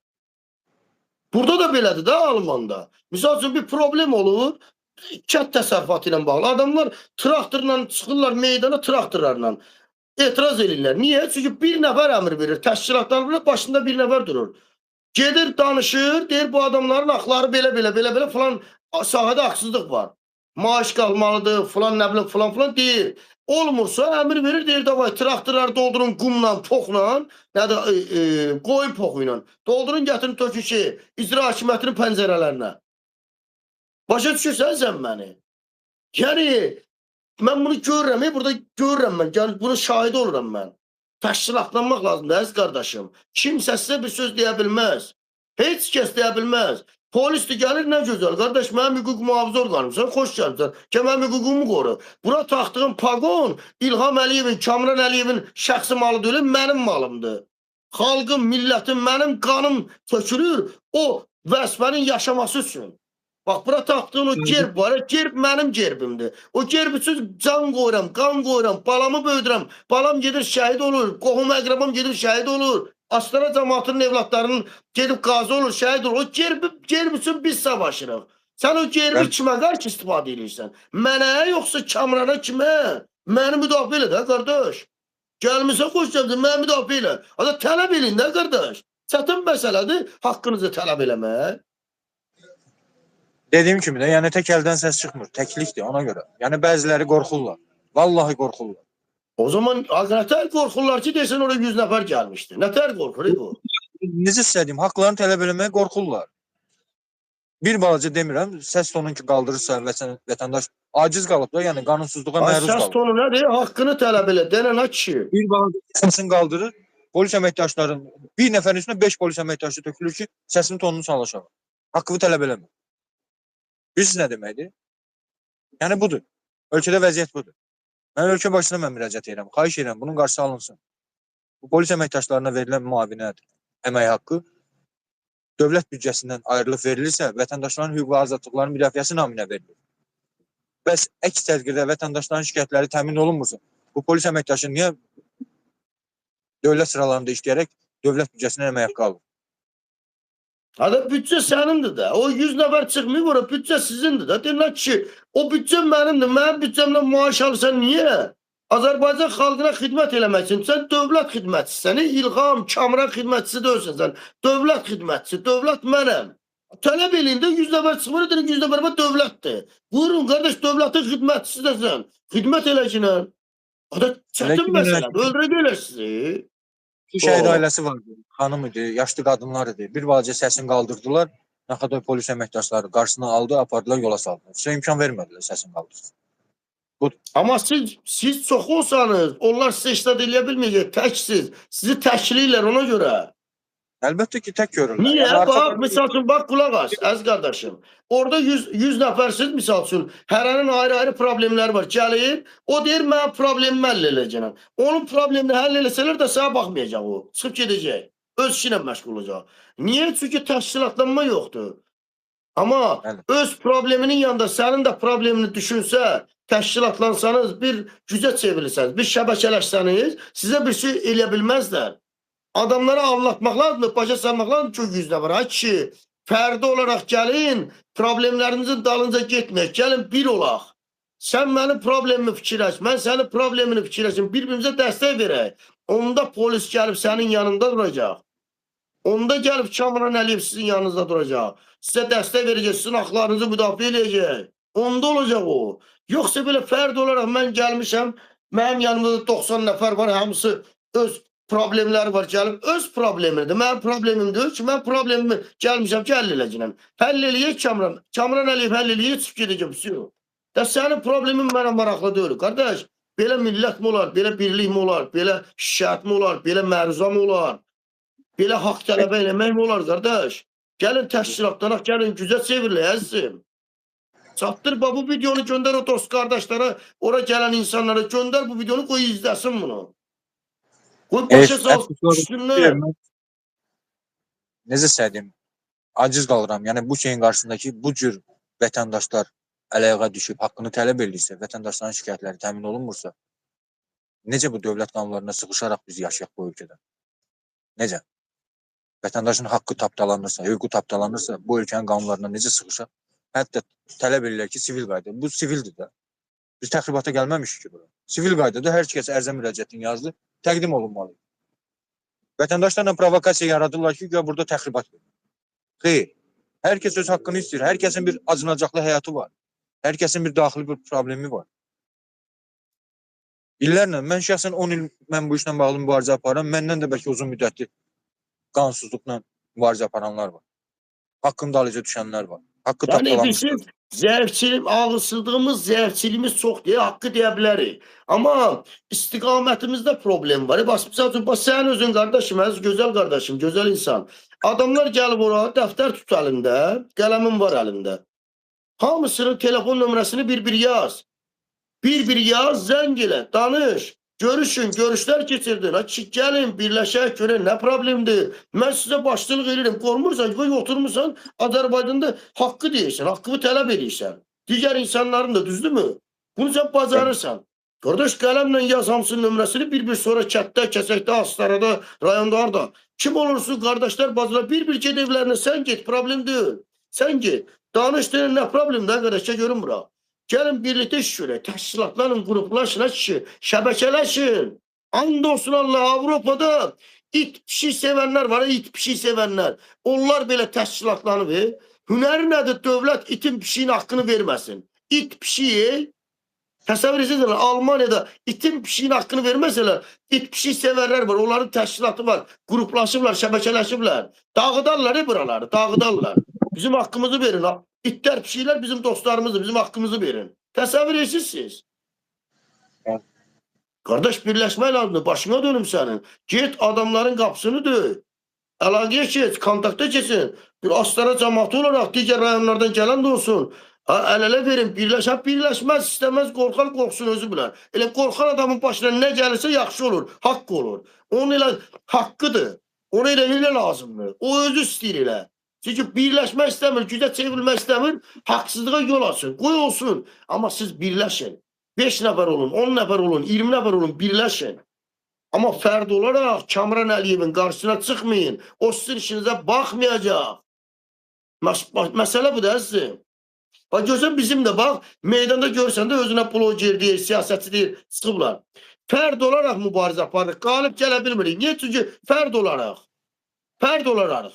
Burada da belədir də Almanda. Misal üçün bir problem olur, kənd təsərrüfatı ilə bağlı. Adamlar traktorla çıxırlar meydana, traktorlarla etiraz edirlər. Niyə? Çünki bir nəfər əmr verir. Təşkilatların başında bir nəfər durur. Gedir, danışır, deyir bu adamların haqları belə falan sahədə haqsızlıq var. Maaş qalmalıdır, falan nə bilim, falan deyir. Olmursa əmr verir, deyir davay traktorları doldurun qumla, poxla, qoyun poxu ilə. Doldurun, gətirin tökün ki, icra hakimiyyətinin pəncərələrinə. Başa düşürsən sən məni? Yəni, mən bunu görürəm, burada görürəm mən, yəni bunun şahidi oluram mən. Təşkilatlanmaq lazımdır, əziz qardaşım. Kimsə sizə bir söz deyə bilməz. Heç kəs deyə bilməz. Polis də gəlir, nə gözəl. Qardaş, mənim hüquq mühafizə orqanımsan, xoş gəlmişsən. Ki, mənim hüququmu qoru. Bura taxdığım pagon İlham Əliyevin, Kamran Əliyevin şəxsi malı deyil, mənim malımdır. Xalqım, millətim, mənim qanım tökülür o vəzifənin yaşaması üçün. Bax, bura taxdığın o gerb var, gerb mənim gerbimdir. O gerb üçün can qoyuram, qan qoyuram, balamı böyüdürəm. Balam gedir, şəhid olur, qohum əqrabam gedir, şəhid olur. Astara cəmaatının evlatlarının gedib qazi olur, şəhid olur. O gerb üçün biz savaşırıq. Sən o gerbi kimə qarşı istifadə edirsən? Mənə, yoxsa Kamrana kimə? Məni müdafiə elə də, qardaş. Gəlmişsə, xoş gəlmişsən, məni müdafiə elə. Ada tələb eləyin də, qardaş. Çətin məsələdir, haqqınızı tələb eləmək. Dediyim kimi də, yəni tək əldən səs çıxmır, təklikdir ona görə. Yəni bəziləri qorxurlar. Vallahi qorxurlar. O zaman nətər qorxurlar ki, desən oraya 100 nəfər gəlmişdi. Nətər qorxur bu? Necə istədiyim, haqlarını tələb eləməyə qorxurlar. Bir balaca demirəm, səs tonunu ki qaldırırsa vətəndaş aciz qalıb da, yəni qanunsuzluğa məruz qalıb. Səs tonu nədir? Haqqını tələb elə, denən ha kişi. Bir balaca səsini qaldırır, polis əməkdaşların bir nəfərin üstünə 5 polis əməkdaşı tökülür ki, səsinin tonunu sal aşağı. Haqqını tələb eləmir. Bilirsiniz nə deməkdir? Yəni budur. Ölkədə vəziyyət budur. Mən ölkə başına müraciət edirəm. Xahiş edirəm, bunun qarşısı alınsın. Bu polis əməkdaşlarına verilən müavinət, əmək haqqı dövlət büdcəsindən ayrılıb verilirsə, vətəndaşların hüquq və azadlıqlarının müdafiəsi naminə verilir. Bəs əks təqdirdə vətəndaşların şikayətləri təmin olunmursa, bu polis əməkdaşı niyə dövlət sıralarında işləyərək dövlət büdcəsindən əmək haqqı alır? Hada büdcə sənindir də. O 100 nəfər çıxmayıb ora, büdcə sizindir də. Deyirlər ki, o büdcə mənimdir. Mənim büdcəmlə maaş alırsan niyə? Azərbaycan xalqına xidmət eləmək üçün sən dövlət xidmətçisən. İlham, Kamran xidmətçisi deyilsən sən. Dövlət xidmətçisi, dövlət mənəm. Tələb eləyində 100 nəfər çıxmır, deyir 100 nəfər dövlətdir. Buyurun qardaş, dövlətin xidmətçisi də sən. Xidmət eləcəksən. O da Elə çətin 2000 məsələdir. Öldürəcəklər sizi. Bu şəhid O. ailəsi vardı. Xanım idi, yaşlı qadınlar idi. Bir balaca səsini qaldırdılar. Naxadoy polis əməkdaşları qarşısına aldı, apardılar, yola saldılar. Sizə imkan vermədilər səsini qaldırsın. Bu Amma siz çox olsanız, onlar sizə iştirak eləyə bilməyəcək. Təksiz. Sizi təkləyirlər ona görə. əlbəttə ki, tək görürlər. Niyə? Yəni arxa Bax, misal üçün, bax, qulaq as, əziz qardaşım. Orada 100 nəfərsiz, misal üçün, hərənin ayrı-ayrı problemləri var. Gəlir, o deyir, mən problemimi həll eləyəcəm. Onun problemini həll eləsələr də sənə baxmayacaq o. Çıxıb gedəcək. Öz işi ilə məşğul olacaq. Niyə? Çünki təşkilatlanma yoxdur. Amma Bəli. öz probleminin yanında sənin də problemini düşünsə, təşkilatlansanız, bir gücə çevirirsəniz, bir şəbəkələşsəniz, sizə bir şey eləyə bilməzlər. Adamlara anlatmaq lazımdır, başa salmaq lazımdır ki, yüzdə var. Ay kişi, fərdi olaraq gəlin, problemlərimizin dalınca getməyək, gəlin bir olaq. Sən mənim problemimi fikirləş, mən sənin problemini fikirləşim, bir-birimizə dəstək verək. Onda polis gəlib sənin yanında duracaq. Onda gəlib Kamran Əliyev sizin yanınızda duracaq. Sizə dəstək verəcək, sizin haqlarınızı müdafiə edəcək. Onda olacaq o. Yoxsa belə fərdi olaraq mən gəlmişəm, mənim yanımda 90 nəfər var, hamısı öz problemləri var, gəlib öz problemidir. Mənim problemim deyil ki, mən problemimi gəlmişəm ki, həll eləcəm. Həll eləyək Kamran Əliyev həll eləyək, çıxıb gedəcək. Da sənin problemin mənə maraqlı deyil. Qardaş, belə millət mi olar, belə birlik mi olar, belə şikayət mi olar, belə məruzə mi olar, belə haqq tələbə eləmək mi olar, qardaş? Gəlin təşkilatlanaq, gəlin gücə çevrilə, əzizim. Çatdır, bu videonu göndər o dost qardaşlara, ora gələn insanlara göndər bu videonu, qoy izləsin bunu. Qoy başa sal, düşünlər. Necə sədiyim, aciz qalıram. Yəni bu şeyin qarşısındakı bu cür vətəndaşlar əl-ayağa düşüb haqqını tələb edirsə, vətəndaşların şikayətləri təmin olunmursa, necə bu dövlət qanunlarına sıxışaraq biz yaşayaq bu ölkədə? Necə? Vətəndaşın haqqı tapdalanırsa, hüququ tapdalanırsa, bu ölkənin qanunlarına necə sıxışaq? Hətta tələb edirlər ki, sivil qayda. Bu sivildir də. Biz təxribata gəlməmişik ki, bura. Sivil qaydada hər kəs ərzə müraciətini yazdı, təqdim olunmalı. Vətəndaşlarla provokasiya yaradırlar ki, burada təxribat verir. Xeyr. Hər kəs öz haqqını istəyir. Hər kəsin bir acınacaqlı həyatı var. Hər kəsin bir daxili bir problemi var. İllərlə, mən şəxsən 10 il mən bu işlə bağlı mübarizə aparıram. Məndən də bəlkə uzun müddətli qanunsuzluqla mübarizə aparanlar var. Haqqında alıcı düşənlər var. Haqqı tapdalanmışlar. Zəifçilik, ağılsızlığımız, zəifçiliyimiz çox deyə haqqı deyə bilərik. Amma istiqamətimizdə problem var. Bax, sən özün qardaşım, əziz gözəl qardaşım, gözəl insan. Adamlar gəlib oraya, dəftər tut əlində, qələmin var əlində. Hamısının telefon nömrəsini bir-bir yaz. Bir-bir yaz, zəng elə, danış. Görüşün, görüşlər keçirdin. Gəlin, birləşək, görün, nə problemdir? Mən sizə başçılıq edirəm. Qormursan ki, oturmursan, Azərbaycanda haqqı deyirsən, haqqını tələb edirsən. Digər insanların da, düzdürmü? Bunu sən bacarırsan. Qardaş, qələmlə yaz hamısının nömrəsini, bir-bir sonra kətdə, kəsəkdə, astarada, rayonda, harada. Kim olursun, qardaşlar, bazılar, bir-bir ged evlərinə, sən get, problem deyil. Sən get. Danış deyil, nə problemdir, qardaşlar, görün bura. Gəlin birlikdə iş görək, təşkilatlanın, qruplaşın, şəbəkələşin. And olsun Allah, Avropada it pişik sevənlər var, it pişik sevənlər. Onlar belə təşkilatlanıb, hünəri nədir? Dövlət itin pişiyin haqqını verməsin. İt pişiyi, təsəvvür edirsiniz, Almaniyada itin pişiyin haqqını verməsələr, it pişik sevərlər var, onların təşkilatı var, qruplaşıblar, şəbəkələşiblər. Dağıdarlar, buraları, dağıdarlar. Bizim haqqımızı verin. İtlər, pişiklər bizim dostlarımızdır, bizim haqqımızı verin. Təsəvvür edirsiniz. Qardaş, birləşmək lazımdır, başına dönüm sənin. Get adamların qapısını döy. Əlaqəyə keç, kontakta keçin. Bir Astara cəmaatı olaraq digər rayonlardan gələn də olsun. Əl-ələ verin, birləşməz, istəməz, qorxar, qorxsun özü bilər. Elə qorxan adamın başına nə gəlirsə yaxşı olur, haqq olur. Onun elə haqqıdır, ona elə lazımdır. O özü istəyir elə. Çünki birləşmək istəmir, gücə çevrilmək istəmir, haqsızlığa yol açın, qoy olsun. Amma siz birləşin. 5 nəfər olun, 10 nəfər olun, 20 nəfər olun, birləşin. Amma fərd olaraq Kamran Əliyevin qarşısına çıxmayın. O sizin işinizə baxmayacaq. Məsələ budur, əzizim. Bax, görsən bizim də, bax, meydanda görsən də özünə bloger deyir, siyasətçi deyir, çıxıblar. Fərd olaraq mübarizə aparır, qalib gələ bilmirik. Niyə? Çünki fərd olaraq. Fərd olaraq.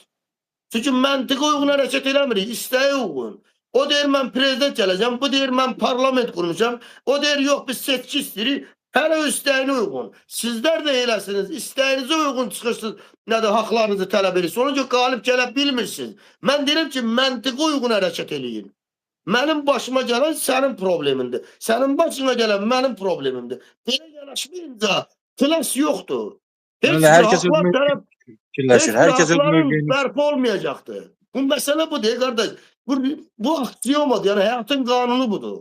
Çünki məntiqə uyğun hərəkət eləmirik, istəyə uyğun. O deyir, mən prezident gələcəm, bu deyir, mən parlament qurmuşam. O deyir, yox, biz seçki istəyirik. Hələ öz istəyinə uyğun. Sizlər də eləsiniz. İstəyinizə uyğun çıxırsınız. Nədir, haqlarınızı tələb edirsiniz. Ona görə qalib gələ bilmirsiniz. Mən deyirəm ki, məntiqə uyğun hərəkət eləyin. Mənim başıma gələn sənin problemindir. Sənin başına gələn mənim problemimdir. Belə yanaşmayınca xilas yoxdur. Heç Yəni bir hər kəs öz haqlar tərəf, fikirləşir. heç Hər bir kəs öz haqların mövqeyini bərpa olmayacaqdır. Bu məsələ budur qardaş. Bu aksiyomadır. Yəni həyatın qanunu budur.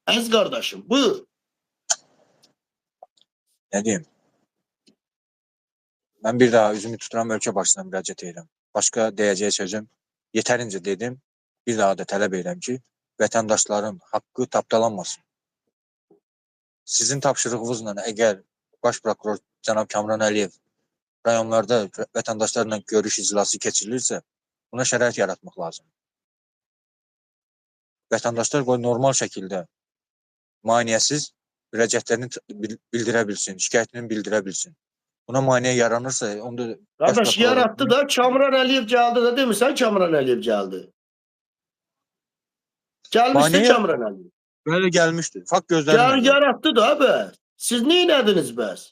Əziz qardaşım, buyur. nə deyim? Mən bir daha üzümü tuturam ölkə başçısına müraciət edirəm. Başqa deyəcəyi sözüm yetərincə dedim. Bir daha da tələb edirəm ki, vətəndaşların haqqı tapdalanmasın. Sizin tapşırığınızla əgər baş prokuror cənab Kamran Əliyev rayonlarda vətəndaşlarla görüş iclası keçirilirsə, buna şərait yaratmaq lazımdır. Vətəndaşlar qoy normal şəkildə maneəsiz müraciətlərini bildirə bilsin, şikayətini bildirə bilsin. Buna maneə yaranırsa, onda Qardaş yarattı da Kamran Əliyev gəldi də demirsən Kamran Əliyev gəldi. Gəlmişdi Maneə- Kamran Əliyev. Belə gəlmişdi. Fakt gözlərimlə. Yarattı da bəs. Siz neynədiniz bəs?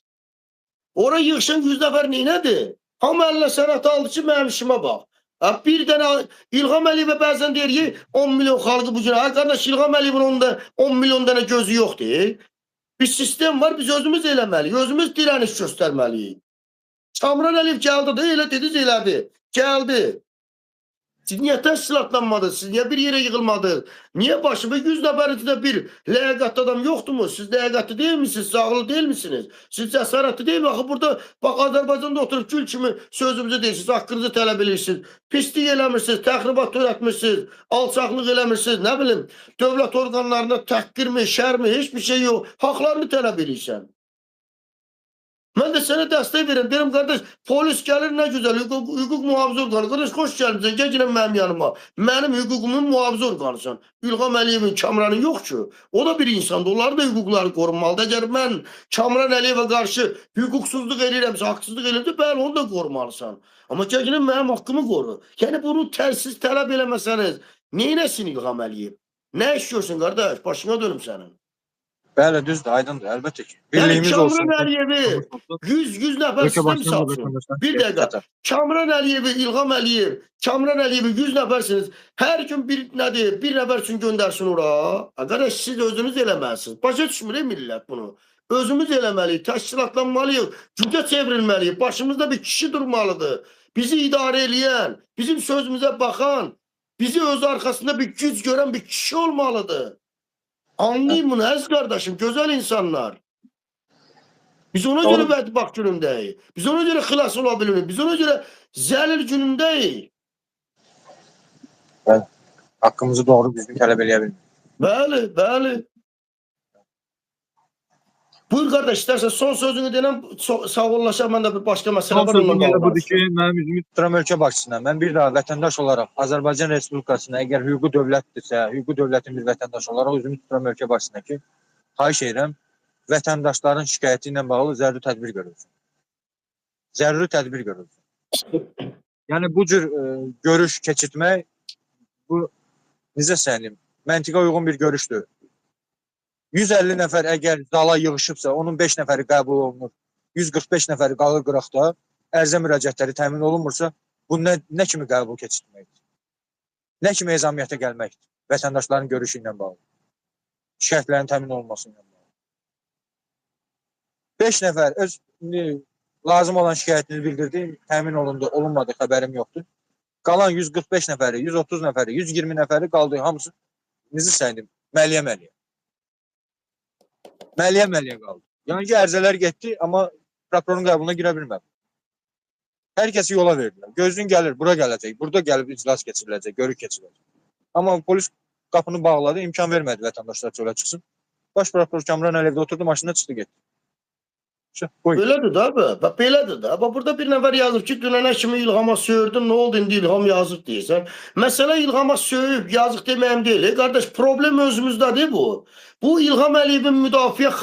Ora yığışan 100 nəfər neynədi? Hamı əlinə sənət aldı ki, mənim işimə bax. Bir dənə İlham Əliyevə bəzən deyir ki, 10 milyon xalqı bu günə. Qardaş İlham Əliyevin 10 milyon dənə gözü yoxdur. Bir sistem var, biz özümüz eləməliyik. Özümüz dirəniş göstərməliyik. Kamran Əliyev gəldi də, elə dediniz, elədi. Gəldi. Siz niyə təşkilatlanmadınız? Siz niyə bir yerə yığılmadınız? Niyə başıma 100 nəfərinizdə bir ləyaqətli adam yoxdurmu? Siz ləyaqətli deyil misiniz? Sağlı deyil misiniz? Siz cəsarətli deyil mi? Axı burada bax Azərbaycanda oturub gül kimi sözümüzü deyirsiniz, haqqınızı tələb edirsiniz. Pislik eləmirsiniz, təxribat törətmirsiniz, alçaqlıq eləmirsiniz, nə bilim, dövlət orqanlarına təhqirmi, şərmi, heç bir şey yox. Haqlarını tələb edirsən. Mən də sənə dəstək verirəm. Deyirəm, qardaş, polis gəlir, nə gözəl, hüquq mühafizə orqanı. Qardaş, xoş gəlmişsən, gəlin mənim yanıma. Mənim hüququmun mühafizə orqanısan. İlham Əliyevin, Kamranın yox ki. O da bir insandır, onların da hüquqları qorunmalıdır. Əgər mən Kamran Əliyevə qarşı hüquqsuzluq eləyirəmsə, haqsızlıq eləyirəmsə, bəli, onu da qorumalısan. Amma gəlin mənim haqqımı qoru. Yəni, bunu tərsiz tələb eləməsəniz, neynəsin İlham Əliyev? Nə iş görsün, qardaş? Başına dönüm sənin. Bəli, düzdür, aydındır, əlbəttə ki. Yəni Birliyimiz olsun. Kamran Əliyevi 100 nəfər sistem satsın. Bir dəqiqə. Kamran Əliyevi, İlham Əliyev, Kamran Əliyevi 100 nəfərsiniz. Hər gün bir nədir? Bir nəfər üçün göndərsin ora. Qardaş, siz özünüz eləməlisiniz. Başa düşmür millət bunu. Özümüz eləməliyik, təşkilatlanmalıyıq, gücə çevrilməliyik. Başımızda bir kişi durmalıdır. Bizi idarə eləyən, bizim sözümüzə baxan, bizi öz arxasında bir güc görən bir kişi olmalıdır. Anlayın bunu əziz qardaşım, gözəl insanlar. Biz ona görə bədbaxt günündəyik. Biz ona görə xilas ola bilirik. Biz ona görə zəlil günündəyik. Haqqımızı doğru düzgün tələb eləyə bilmirik. Bəli, bəli. Buyur qardaş, istərsən son sözünü denəm, sağollaşaq, mən də bir başqa məsələ var. Son sözüm elə budur ki, mənim üzümü tuturam ölkə başçısına. Mən bir daha vətəndaş olaraq Azərbaycan Respublikasına, əgər hüquqi dövlətdirsə, hüquqi dövlətin bir vətəndaşı olaraq üzümü tuturam ölkə başçısına ki, xahiş edirəm, vətəndaşların şikayəti ilə bağlı zəruri tədbir görülsün. Zəruri tədbir görülsün. Yəni bu cür görüş keçirtmək, bu necə söyləyim, məntiqə uyğun bir görüşdür. 150 nəfər əgər zala yığışıbsa, onun 5 nəfəri qəbul olunur, 145 nəfəri qalır qıraqda, ərizə müraciətləri təmin olunmursa, bu nə kimi qəbul keçirtməkdir? Nə kimi ezamiyyətə gəlməkdir? Vətəndaşların görüşü ilə bağlı. Şikayətlərin təmin olunması ilə bağlı. 5 nəfər öz lazım olan şikayətini bildirdi, təmin olundu, olunmadı, xəbərim yoxdur. Qalan 145 nəfəri, 130 nəfəri, 120 nəfəri qaldı, hamısı necə söyləyim, məliyyə. Məliyyə qaldı. Yəni ki, ərizələr getdi, amma prokurorun qəbuluna girə bilmədi. Hər kəsi yola verdilər. Gözün gəlir, bura gələcək, burada gəlib iclas keçiriləcək, görük keçiriləcək. Amma polis qapını bağladı, imkan vermədi vətəndaşlar çölə çıxsın. Baş prokuror Kamran Əliyev də oturdu, maşına çıxdı, getdi. Belədir də, belədir də. Burada bir nəfər yazıb ki, dünənə kimi İlhama söyürdün, nə oldu indi İlham yazıq deyirsən. Məsələ İlhama söyüb, yazıq deməyəm deyil. Qardaş, problem özümüzdədir bu. Bu İlham Əliyevin müdafiə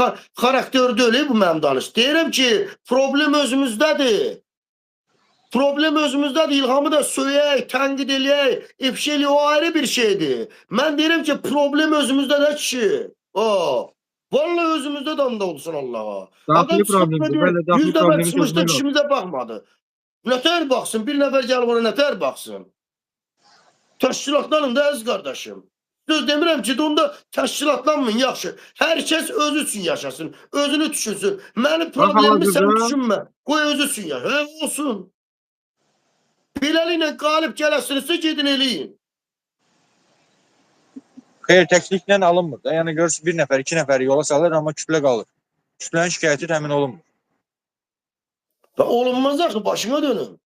xarakteri deyil bu mənim danış. Deyirəm ki, problem özümüzdədir. Problem özümüzdədir. İlhamı da söyək, tənqid eləyək, ifşa eləyək, o ayrı bir şeydir. Mən deyirəm ki, problem özümüzdədir kişi. Vallahi özümüzde de anda olsun Allah'a. Adam Daxili çıxıb problemdir. dedi, Bəli, 100 daxili nəfər problemi çıxmışdı, çözmək lazım. işimizə baxmadı. Nətər baxsın? Bir nəfər gəlib ona nətər baxsın? Təşkilatlanın da əziz qardaşım. Söz demirəm ki, onda təşkilatlanmayın, yaxşı. Hər kəs özü üçün yaşasın, özünü düşünsün. Mənim Bax, problemimi sən hal-hazırda düşünmə. Qoy özü üçün yaşa. Olsun. Beləliklə qalib gələsinizsə gedin eləyin. Xeyr, təkliflə alınmır da. Yəni görürsüz bir nəfər, iki nəfəri yola salır, amma kütlə qalır. Kütlənin şikayəti təmin olunmur. Və olunmaz axı, başına dönün.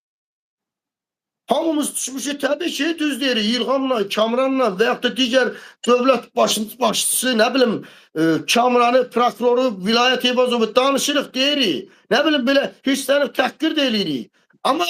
Hamımız düşmüşük təbii ki, düz deyirik. İlhamla, Kamranla və yaxud da digər dövlət başçısı, nə bilim, Kamranı, prokuroru, vilayət Eyvazovu danışırıq, deyirik. Nə bilim, belə hissənib təhqir də eləyirik. Amma,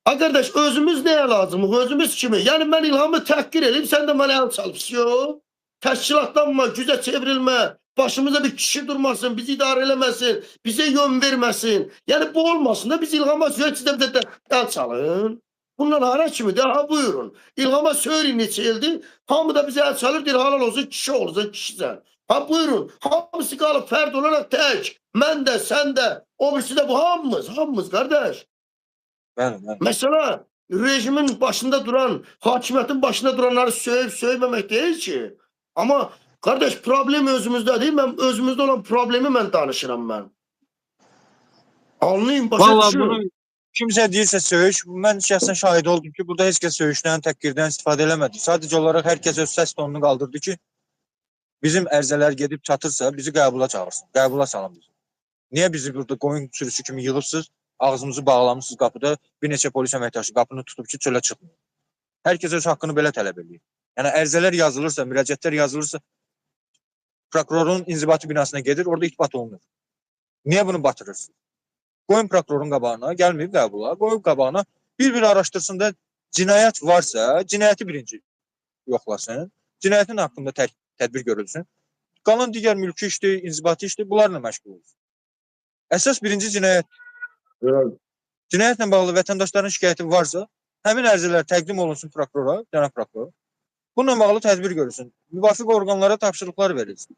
qardaş, özümüz nəyə lazımıq, özümüz kimi? Yəni, mən İlhamı təhqir eləyim, sən də mənə əl çalışıyorsun. Təşkilatlanma, gücə çevrilmə, başımıza bir kişi durmasın, bizi idarə eləməsin, bizə yön verməsin. Yəni, bu olmasın da biz İlhama süreçdə bir də əl çalın. Bunlar hara kimidir? Ha buyurun. İlhama söyleyin neçə ildir. Hamı da bizə əl çalır, deyir halal olsun, kişi olsun, kişisən. Ha buyurun. Hamısı qalıb fərd olaraq tək. Mən də, sən də, o birisi də bu hamımız qardaş. Bəli. Mesela rejimin başında duran, hakimiyyətin başında duranları söyməmək deyil ki. Amma qardaş problem özümüzdə deyil. Mən özümüzdə olan problemi mən danışıram mən. Anlayın, başa Vallahi düşün. bunu Kimsə deyirsə söyüş, mən şəxsən şahid oldum ki, burada heç kəs söyüşdən, təhqirdən istifadə eləmədi. Sadəcə olaraq hər kəs öz səs tonunu qaldırdı ki, bizim ərzələr gedib çatırsa bizi qəbula çağırsın, qəbula salın bizi. Niyə bizi burada qoyun sürüsü kimi yığırsınız, ağzımızı bağlamışsınız qapıda, bir neçə polis əməkdaşı qapını tutub ki, çölə çıxmıyor. Hər kəs öz haqqını belə tələb edir. Yəni ərzələr yazılırsa, müraciətlər yazılırsa, prokurorun inzibati binasına gedir, orada ithbat olunur. Niyə bunu batırırsınız? Qoyun prokurorun qabağına, gəlməyib qəbula, qoyub qabağına bir-bir araşdırsın da cinayət varsa, cinayəti birinci yoxlasın, cinayətin haqqında tədbir görülsün. Qalan digər mülki işdir, inzibati işdir, bunlarla məşğul olsun. Əsas birinci cinayət. Cinayətlə bağlı vətəndaşların şikayəti varsa, həmin ərizələr təqdim olunsun prokurora, cənab prokuror. Bununla bağlı tədbir görülsün. Müvafiq orqanlara tapşırıqlar verilsin.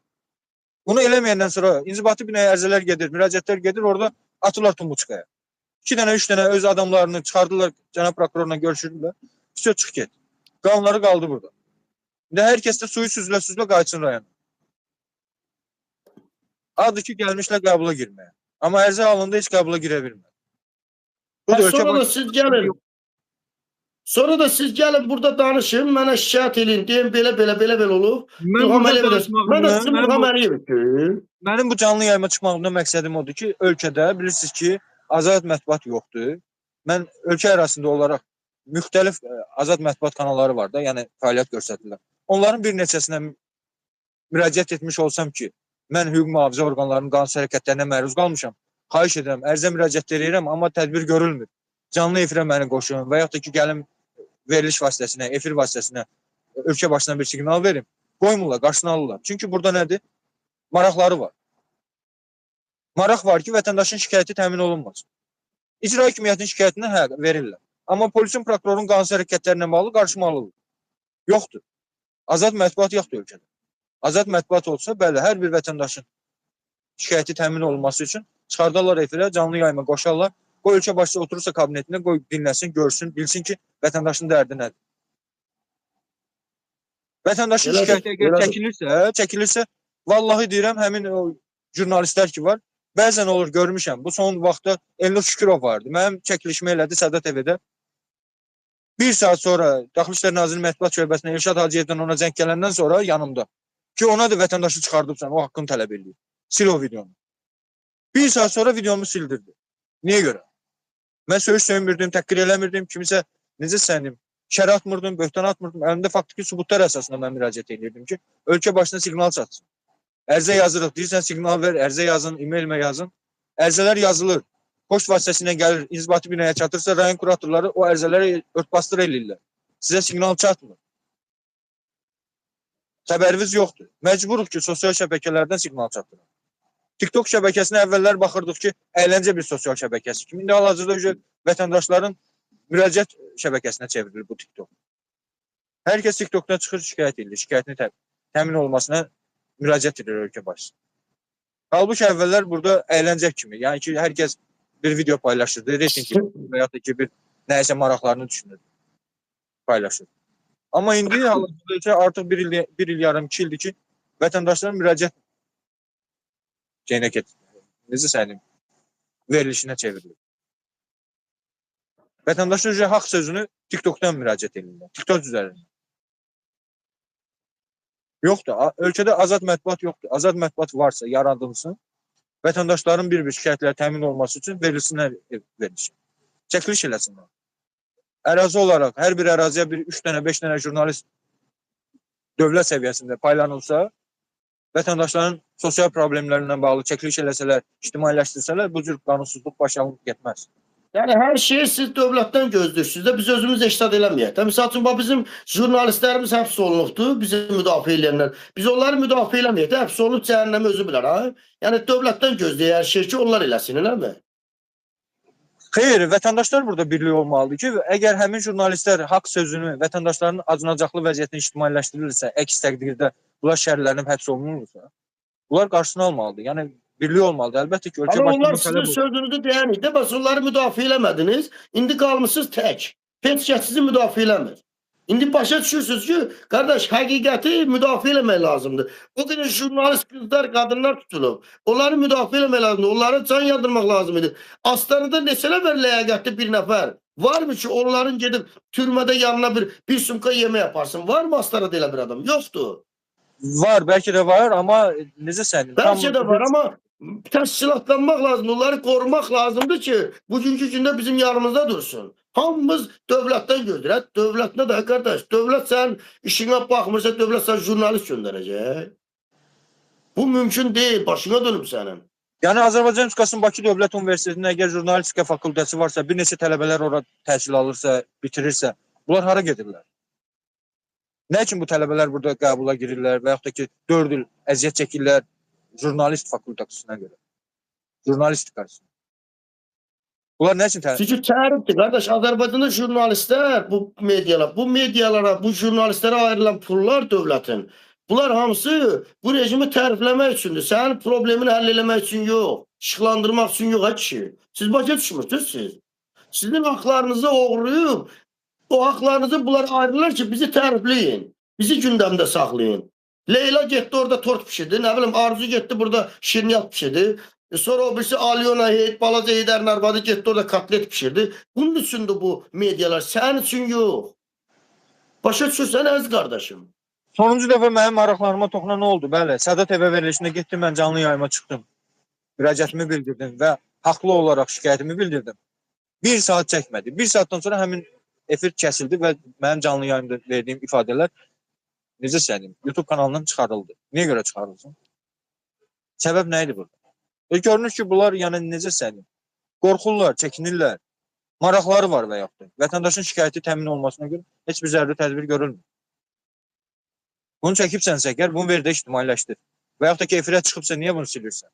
Bunu eləməyəndən sonra inzibati binaya ərizələr gedir, müraciətlər gedir, orada atırlar tumbuçkaya. 2 dənə, 3 dənə öz adamlarını çıxardılar, cənab prokurorla görüşürdülər. Все, çıx get. Qanunları qaldı burada. İndi hər kəs də suyu süzülə qayıtsın rayona. Adı ki, gəlmişlər qəbula girməyə. Amma ərizə alında heç qəbula girə bilmir. Bu da Sonra da siz gəlin. Sonra da siz gəlin burada danışın, mənə şikayət edin, deyin belə olub. Mənim bu canlı yayıma çıxmağımda məqsədim odur ki, ölkədə bilirsiniz ki, azad mətbuat yoxdur. Mən ölkə ərazisində olaraq müxtəlif azad mətbuat kanalları var da, yəni fəaliyyət göstərirlər. Onların bir neçəsinə müraciət etmiş olsam ki, mən hüquq mühafizə orqanlarının qanunsuz hərəkətlərinə məruz qalmışam. Xahiş edirəm, ərizə müraciət edirəm, amma tədbir görülmür. Canlı efirə məni qoşun və yaxud da ki, gəlim veriliş vasitəsinə, efir vasitəsinə ölkə başına bir siqnal verim. Qoymurlar, qarşısını alırlar. Çünki burada nədir? Maraqları var. Maraq var ki, vətəndaşın şikayəti təmin olunmasın. İcra hakimiyyətinin şikayətini verirlər. Amma polisin, prokurorun qanunsuz hərəkətlərinə bağlı qarşıma alırlar. Yoxdur. Azad mətbuat yoxdur ölkədə. Azad mətbuat olsa, bəli, hər bir vətəndaşın şikayəti təmin olunması üçün çıxardarlar efirə, canlı yayıma qoşarlar. Qoy ölkə başçısı oturursa kabinetində, qoy dinləsin, görsün, bilsin ki, vətəndaşın dərdi nədir. Vətəndaşın şikayəti əgər çəkilirsə, vallahi deyirəm, həmin o jurnalistlər ki var, bəzən olur, görmüşəm, bu son vaxtda Elnur Şükürov vardı. Mənim çəkilişmə elədi Səda TV-də. Bir saat sonra Daxili İşlər Nazirinin mətbuat şöbəsinə Elşad Hacıyevdən ona zəng gələndən sonra yanımda. Ki ona da vətəndaşı çıxardıbsan, o haqqını tələb edir. Sil o videonu. Bir saat sonra videomu sildirdi. Niyə görə? Mən söyüş söyünmürdüm, təhqir eləmirdim, kimisə necə sənim, şərə atmırdım, böhtan atmırdım. Əlimdə faktiki sübutlar əsasında mən müraciət edirdim ki, ölkə başına siqnal çatsın. Ərizə yazırıq, deyirsən siqnal ver, ərizə yazın, e-mailmə yazın. Ərizələr yazılır, poçt vasitəsilə gəlir, inzibati binaya çatırsa, rayon kuratorları o ərizələri örtbasdır eləyirlər. Sizə siqnal çatmır. Xəbəriniz yoxdur. Məcburuq ki, sosial şəbəkələrdən siqnal çatdırın. TikTok şəbəkəsinə əvvəllər baxırdıq ki, əyləncə bir sosial şəbəkəsi kimi. İndi hal-hazırda vətəndaşların müraciət şəbəkəsinə çevrilir bu TikTok. Hər kəs TikTokdan çıxır, şikayət edir. Şikayətini təmin olmasına müraciət edir ölkə başçısı. Halbuki əvvəllər burada əyləncə kimi. Yəni ki, hər kəs bir video paylaşırdı, reyting və ya da ki, bir nəyisə maraqlarını düşünürdü, paylaşırdı. Amma indi hal-hazırda artıq bir il yarım, 2 ildir ki, vətəndaşların müraciət necə sənin verilişinə çevrilir. Vətəndaşlar haqq sözünü TikTokdan müraciət edirlər. TikTok üzərindən. Yoxdur. Ölkədə azad mətbuat yoxdur. Azad mətbuat varsa yaradılsın. Vətəndaşların bir-bir şikayətləri təmin olması üçün verilsinlər veriliş. Çəkiliş eləsinlər. Ərazi olaraq hər bir əraziyə 3 dənə, 5 dənə jurnalist dövlət səviyyəsində paylanılsa, vətəndaşların sosial problemlərlə bağlı çəkiliş eləsələr, ictimailəşdirsələr, bu cür qanunsuzluq başlanıb getməz. Yəni hər şeyi siz dövlətdən gözləyirsiniz də biz özümüz eşitad eləməyək. Məsəl üçün bizim jurnalistlərimiz həbs olunubdur, bizi müdafiə edənlər. Biz onları müdafiə eləməyək də, həbs olunub cəhənnəmi özü bilər ha. Yəni dövlətdən gözləyək hər şey ki, onlar eləsin, eləmi? Xeyr, vətəndaşlar burada birlik olmalıdır ki, əgər həmin jurnalistlər haqq sözünü, vətəndaşların acınacaqlı vəziyyətini ictimailəşdirilirsə, əks təqdirdə bunlar şərlənib həbs olunursa, bunlar qarşısını almalıdır. Yəni birlik olmalıdır. Əlbəttə ki, ölkə başçısının onlar sizin sözünüzü deyənik də, bəs onları müdafiə eləmədiniz. İndi qalmışsınız tək. Heç kəs sizi müdafiə eləmir. İndi başa düşürsünüz ki, qardaş, həqiqəti müdafiə eləmək lazımdır. O qədər jurnalist qızlar, qadınlar tutulub. Onları müdafiə eləmək lazımdır. Onları can yandırmaq lazımdır. Astanada neçələ ləyaqətli bir nəfər varmı ki, onların gedib türmədə yanına bir sumka yemək yaparsın? Varmı Astanada elə bir adam? Yoxdur. Var, bəlkə də var, amma necə sənin? Bəlkə də var, amma təşkilatlanmaq lazımdır, onları qorumaq lazımdır ki, bugünkü gündə bizim yanımızda dursun. Hamımız dövlətdən gözləyir. Dövlətlə də, qardaş, dövlət sənin işinə baxmırsa, dövlət sən jurnalist göndərəcək. Bu mümkün deyil, başına dönüb sənin. Yəni Azərbaycan Respublikasının Bakı Dövlət Universitetində əgər jurnalistika fakültəsi varsa, bir neçə tələbələr ora təhsil alırsa, bitirirsə, bunlar hara gedirlər? Nə üçün bu tələbələr burada qəbula girirlər və yaxud da ki, 4 il əziyyət çəkirlər jurnalist fakültəsinə görə? Jurnalistikasına. Bunlar nə üçün Çünki tərifdir, qardaş. Azərbaycanda jurnalistlər, bu medialara, bu jurnalistlərə ayrılan pullar dövlətin. Bunlar hamısı bu rejimi tərifləmək üçündür. Sənin problemini həll eləmək üçün yox. İşıqlandırmaq üçün yox, kişi. Siz başa düşmürsünüz siz. Sizin haqlarınızı oğurlayıb, o haqlarınızı bunlar ayrılır ki, bizi tərifləyin. Bizi gündəmdə saxlayın. Leyla getdi orada tort pişirdi. Nə bilim, Arzu getdi burada şirniyyat pişirdi. Sonra o birisi Alyona Balaca Heydərin arvadı getdi orada kotlet pişirdi. Bunun üçündür bu medialar. Sənin üçün yox. Başa düşürsən əziz qardaşım. Sonuncu dəfə mənim maraqlarıma toxunan nə oldu? Bəli, Səda TV verilişində getdim, mən canlı yayıma çıxdım. Müraciətimi bildirdim və haqlı olaraq şikayətimi bildirdim. 1 saat çəkmədi. 1 saatdan sonra həmin efir kəsildi və mənim canlı yayımda verdiyim ifadələr necə sənin YouTube kanalından çıxarıldı. Niyə görə çıxarılsın? Səbəb nə idi burada? Görünür ki, bunlar yəni necə sənin? Qorxurlar, çəkinirlər. Maraqları var və yaxud da. Vətəndaşın şikayəti təmin olmasına görə heç bir zəruri tədbir görülmür. Bunu çəkibsənsə əgər, bunu ver də ictimailəşdir. Və yaxud da ki, efirə çıxıbsa, niyə bunu silirsən?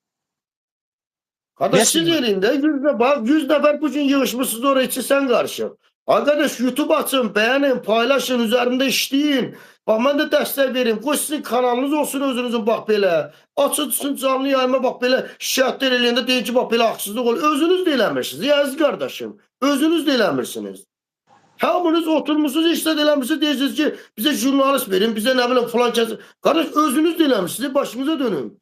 Qardaş, siz yerində 100 nəfər bugün yığışmışsınız oraya içi sən qarışıq. Arkadaş, YouTube açın, bəyənin, paylaşın, üzərində işləyin. Bax, mən də dəstək verin. Qoy sizin kanalınız olsun özünüzün, bax belə. Açın canlı yayıma, bax belə şikayətlər eləyəndə deyin ki, bax belə haqsızlıq olur. Özünüz də eləmirsiniz, əziz qardaşım. Özünüz də eləmirsiniz. Hamınız oturmuşsunuz, işləd eləmirsiniz, deyirsiniz ki, bizə jurnalist verin, bizə nə biləm falan kəsin. Qardaş, özünüz də eləmirsiniz, başımıza dönün.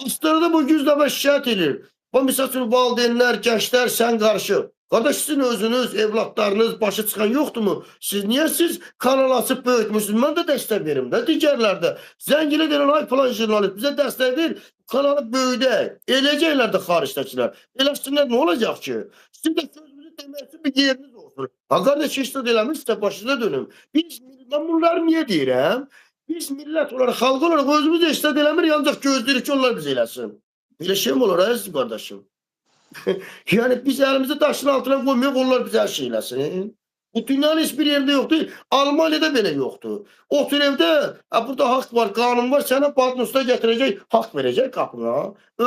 Astarada bu 100 dəfə şikayət edir. Bu misal üçün valideynlər, gənclər, sən qarışıq. Qardaş, sizin özünüz, evlatlarınız başa çıxan yoxdurmu? Siz kanal açıb böyütmüşsünüz. Mən də dəstək verim də, digərlərdə. Zəngilə deyilən, ay falan jurnalist, bizə dəstək ver, kanalı böyüdək. Eləcəklər də xaricdəkilər. Eləşsinlər, nə olacaq ki? Sizin də sözünüzü demək üçün bir yeriniz olsun. Ha, qardaş, heç də eləmişsə, başına dönüm. Mən bunları niyə deyirəm? Biz millət olaraq, xalq olaraq özümüz eşitad eləmir, ancaq gözləyirik ki, onlar biz eləsin. Belə şey mi olur, əziz qardaşım? Yəni biz əlimizi daşın altına qoymayaq, onlar bizə hər şey eləsin. Bu dünyanın heç bir yerində yoxdur. Almaniyada belə yoxdur. Otur evdə, burada haqq var, qanun var, sənə badnusda gətirəcək, haqq verəcək qapına.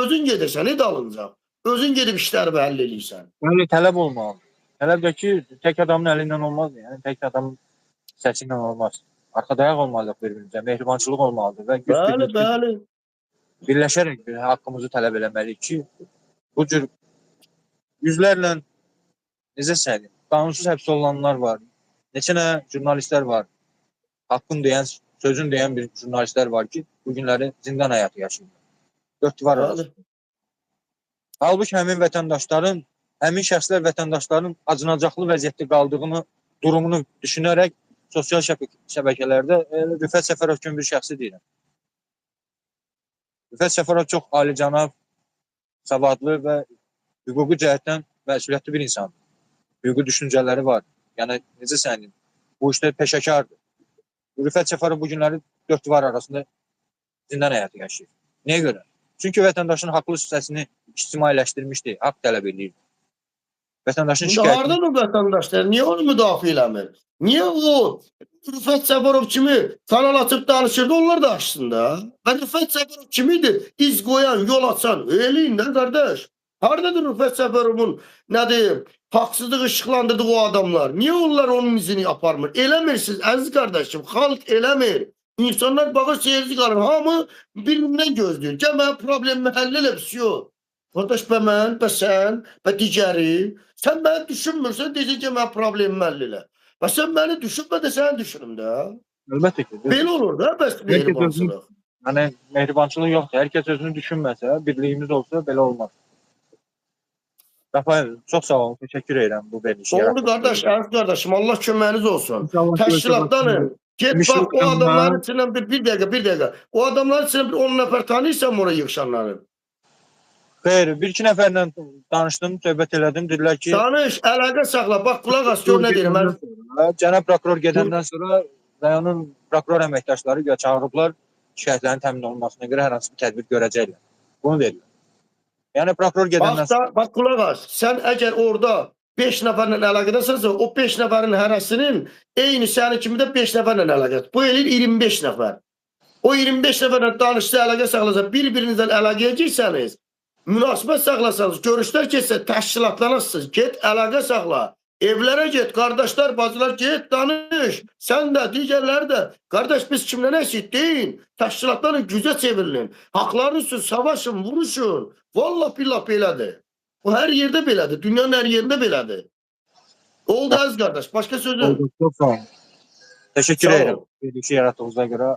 Özün gedirsən, dalınca. Özün gedib işləri həll edirsən. Yəni tələb olmalıdır. Tələb də ki, tək adamın əlindən olmaz. Yəni tək adamın səsi ilə olmaz. Arxadayaq olmalıdır bir-birimizə, mehribançılıq olmalıdır və Bəli. birləşərək haqqımızı tələb eləməliyik ki, bu cür yüzlərlə necə söyləyim, qanunsuz həbs olunanlar var. Neçə nə jurnalistlər var. Haqqın deyən, sözün deyən bir jurnalistlər var ki, bu günləri zindan həyatı yaşayırlar. Dörd divar arasında. Halbuki həmin vətəndaşların, həmin şəxslər vətəndaşların acınacaqlı vəziyyətdə qaldığını, durumunu düşünərək sosial şəbəkələrdə Rüfət Səfərov kimi bir şəxsi deyirəm. Rüfət Səfərov çox alicənab, savadlı və hüquqi cəhətdən məsuliyyətli bir insandır. Hüquqi düşüncələri var. Yəni, necə sənin, bu işdə peşəkardır. Rüfət Səfərov bu günləri dörd divar arasında zindan həyatı yaşayır. Niyə görə? Çünki vətəndaşın haqlı hissəsini ictimailəşdirmişdi, haqq tələb edirdi. Vətəndaşın şikayətini... Hardan o vətəndaşlar? Niyə onu müdafiə eləmir? Niyə o Rüfət Səfərov kimi kanal açıb danışırdı, onlar da açsın da. Və Rüfət Səfərov kimidir? İz qoyan, yol açan. Eləyin də, qardaş. Haradadır Rüfət Səfərovun, nə deyim, haqsızlıq ışıqlandırdığı o adamlar? Niyə onlar onun izini aparmır? Eləmirsiniz, əziz qardaşım, xalq eləmir. İnsanlar bağa seyirci qalır, hamı bir-birindən gözləyir. Gəl mənə problemi həll elə, pisiyo. Qardaş, bə mən, bə sən, bə digəri. Sən məni düşünmürsən, deyəcək ki, mən problemi həll elə. Və sən məni düşünmə də səni düşünüm də. Əlbəttə ki. Belə olur da, bəs mehribançılıq. Yəni, mehribançılıq yoxdur. Hər kəs özünü düşünməsə, birliyimiz olsa, belə olmaz. Rafael, çox sağ olun, təşəkkür edirəm bu verilişi. Doğru qardaş, əziz qardaşım, Allah köməyiniz olsun. Təşkilatdanım. Get bax, o adamların içindən bir dəqiqə. O adamların içindən 10 nəfər tanıyırsan oraya yığışanları. Xeyr, bir-iki nəfərlə danışdım, söhbət elədim, dedilər ki... Danış, əlaqə saxla, bax, qulaq as, gör nə deyirəm. Cənab prokuror gedəndən sonra rayonun prokuror əməkdaşları çağırıblar, şikayətlərin təmin olunmasına görə hər hansı bir tədbir görəcəklər. Bunu dedilər. Yəni, prokuror gedəndən sonra... Bax, qulaq as, sən əgər orada 5 nəfərlə əlaqədəsənsə, o 5 nəfərin hərəsinin eyni sənin kimi də 5 nəfərlə əlaqədir. Bu eləyir 25 nəfər. O 25 nəfərlə danışsa, əlaqə saxlasa, bir-birinizdən əlaqəyə girsəniz, münasibət saxlasanız, görüşlər keçsə, təşkilatlanasınız, get, əlaqə saxla. Evlərə get, qardaşlar, bacılar, get, danış. Sən də, digərləri də. Qardaş, biz kimlə nəşid deyin, təşkilatların gücə çevrilin. Haqlarınız üçün savaşın, vuruşun. Vallahi billah belədir. Bu hər yerdə belədir, dünyanın hər yerində belədir. Oldu əziz qardaş, başqa sözü. Oldu, çox sağ olun. Təşəkkür edirəm. Bir şey yaratdığınıza görə.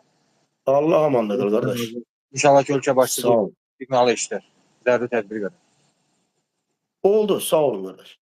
Allah amandır qardaş. İnşallah ki, ölkə başçılığı, dignalı işlər. Zəruri tədbir görə. Oldu, sağ olun qardaş.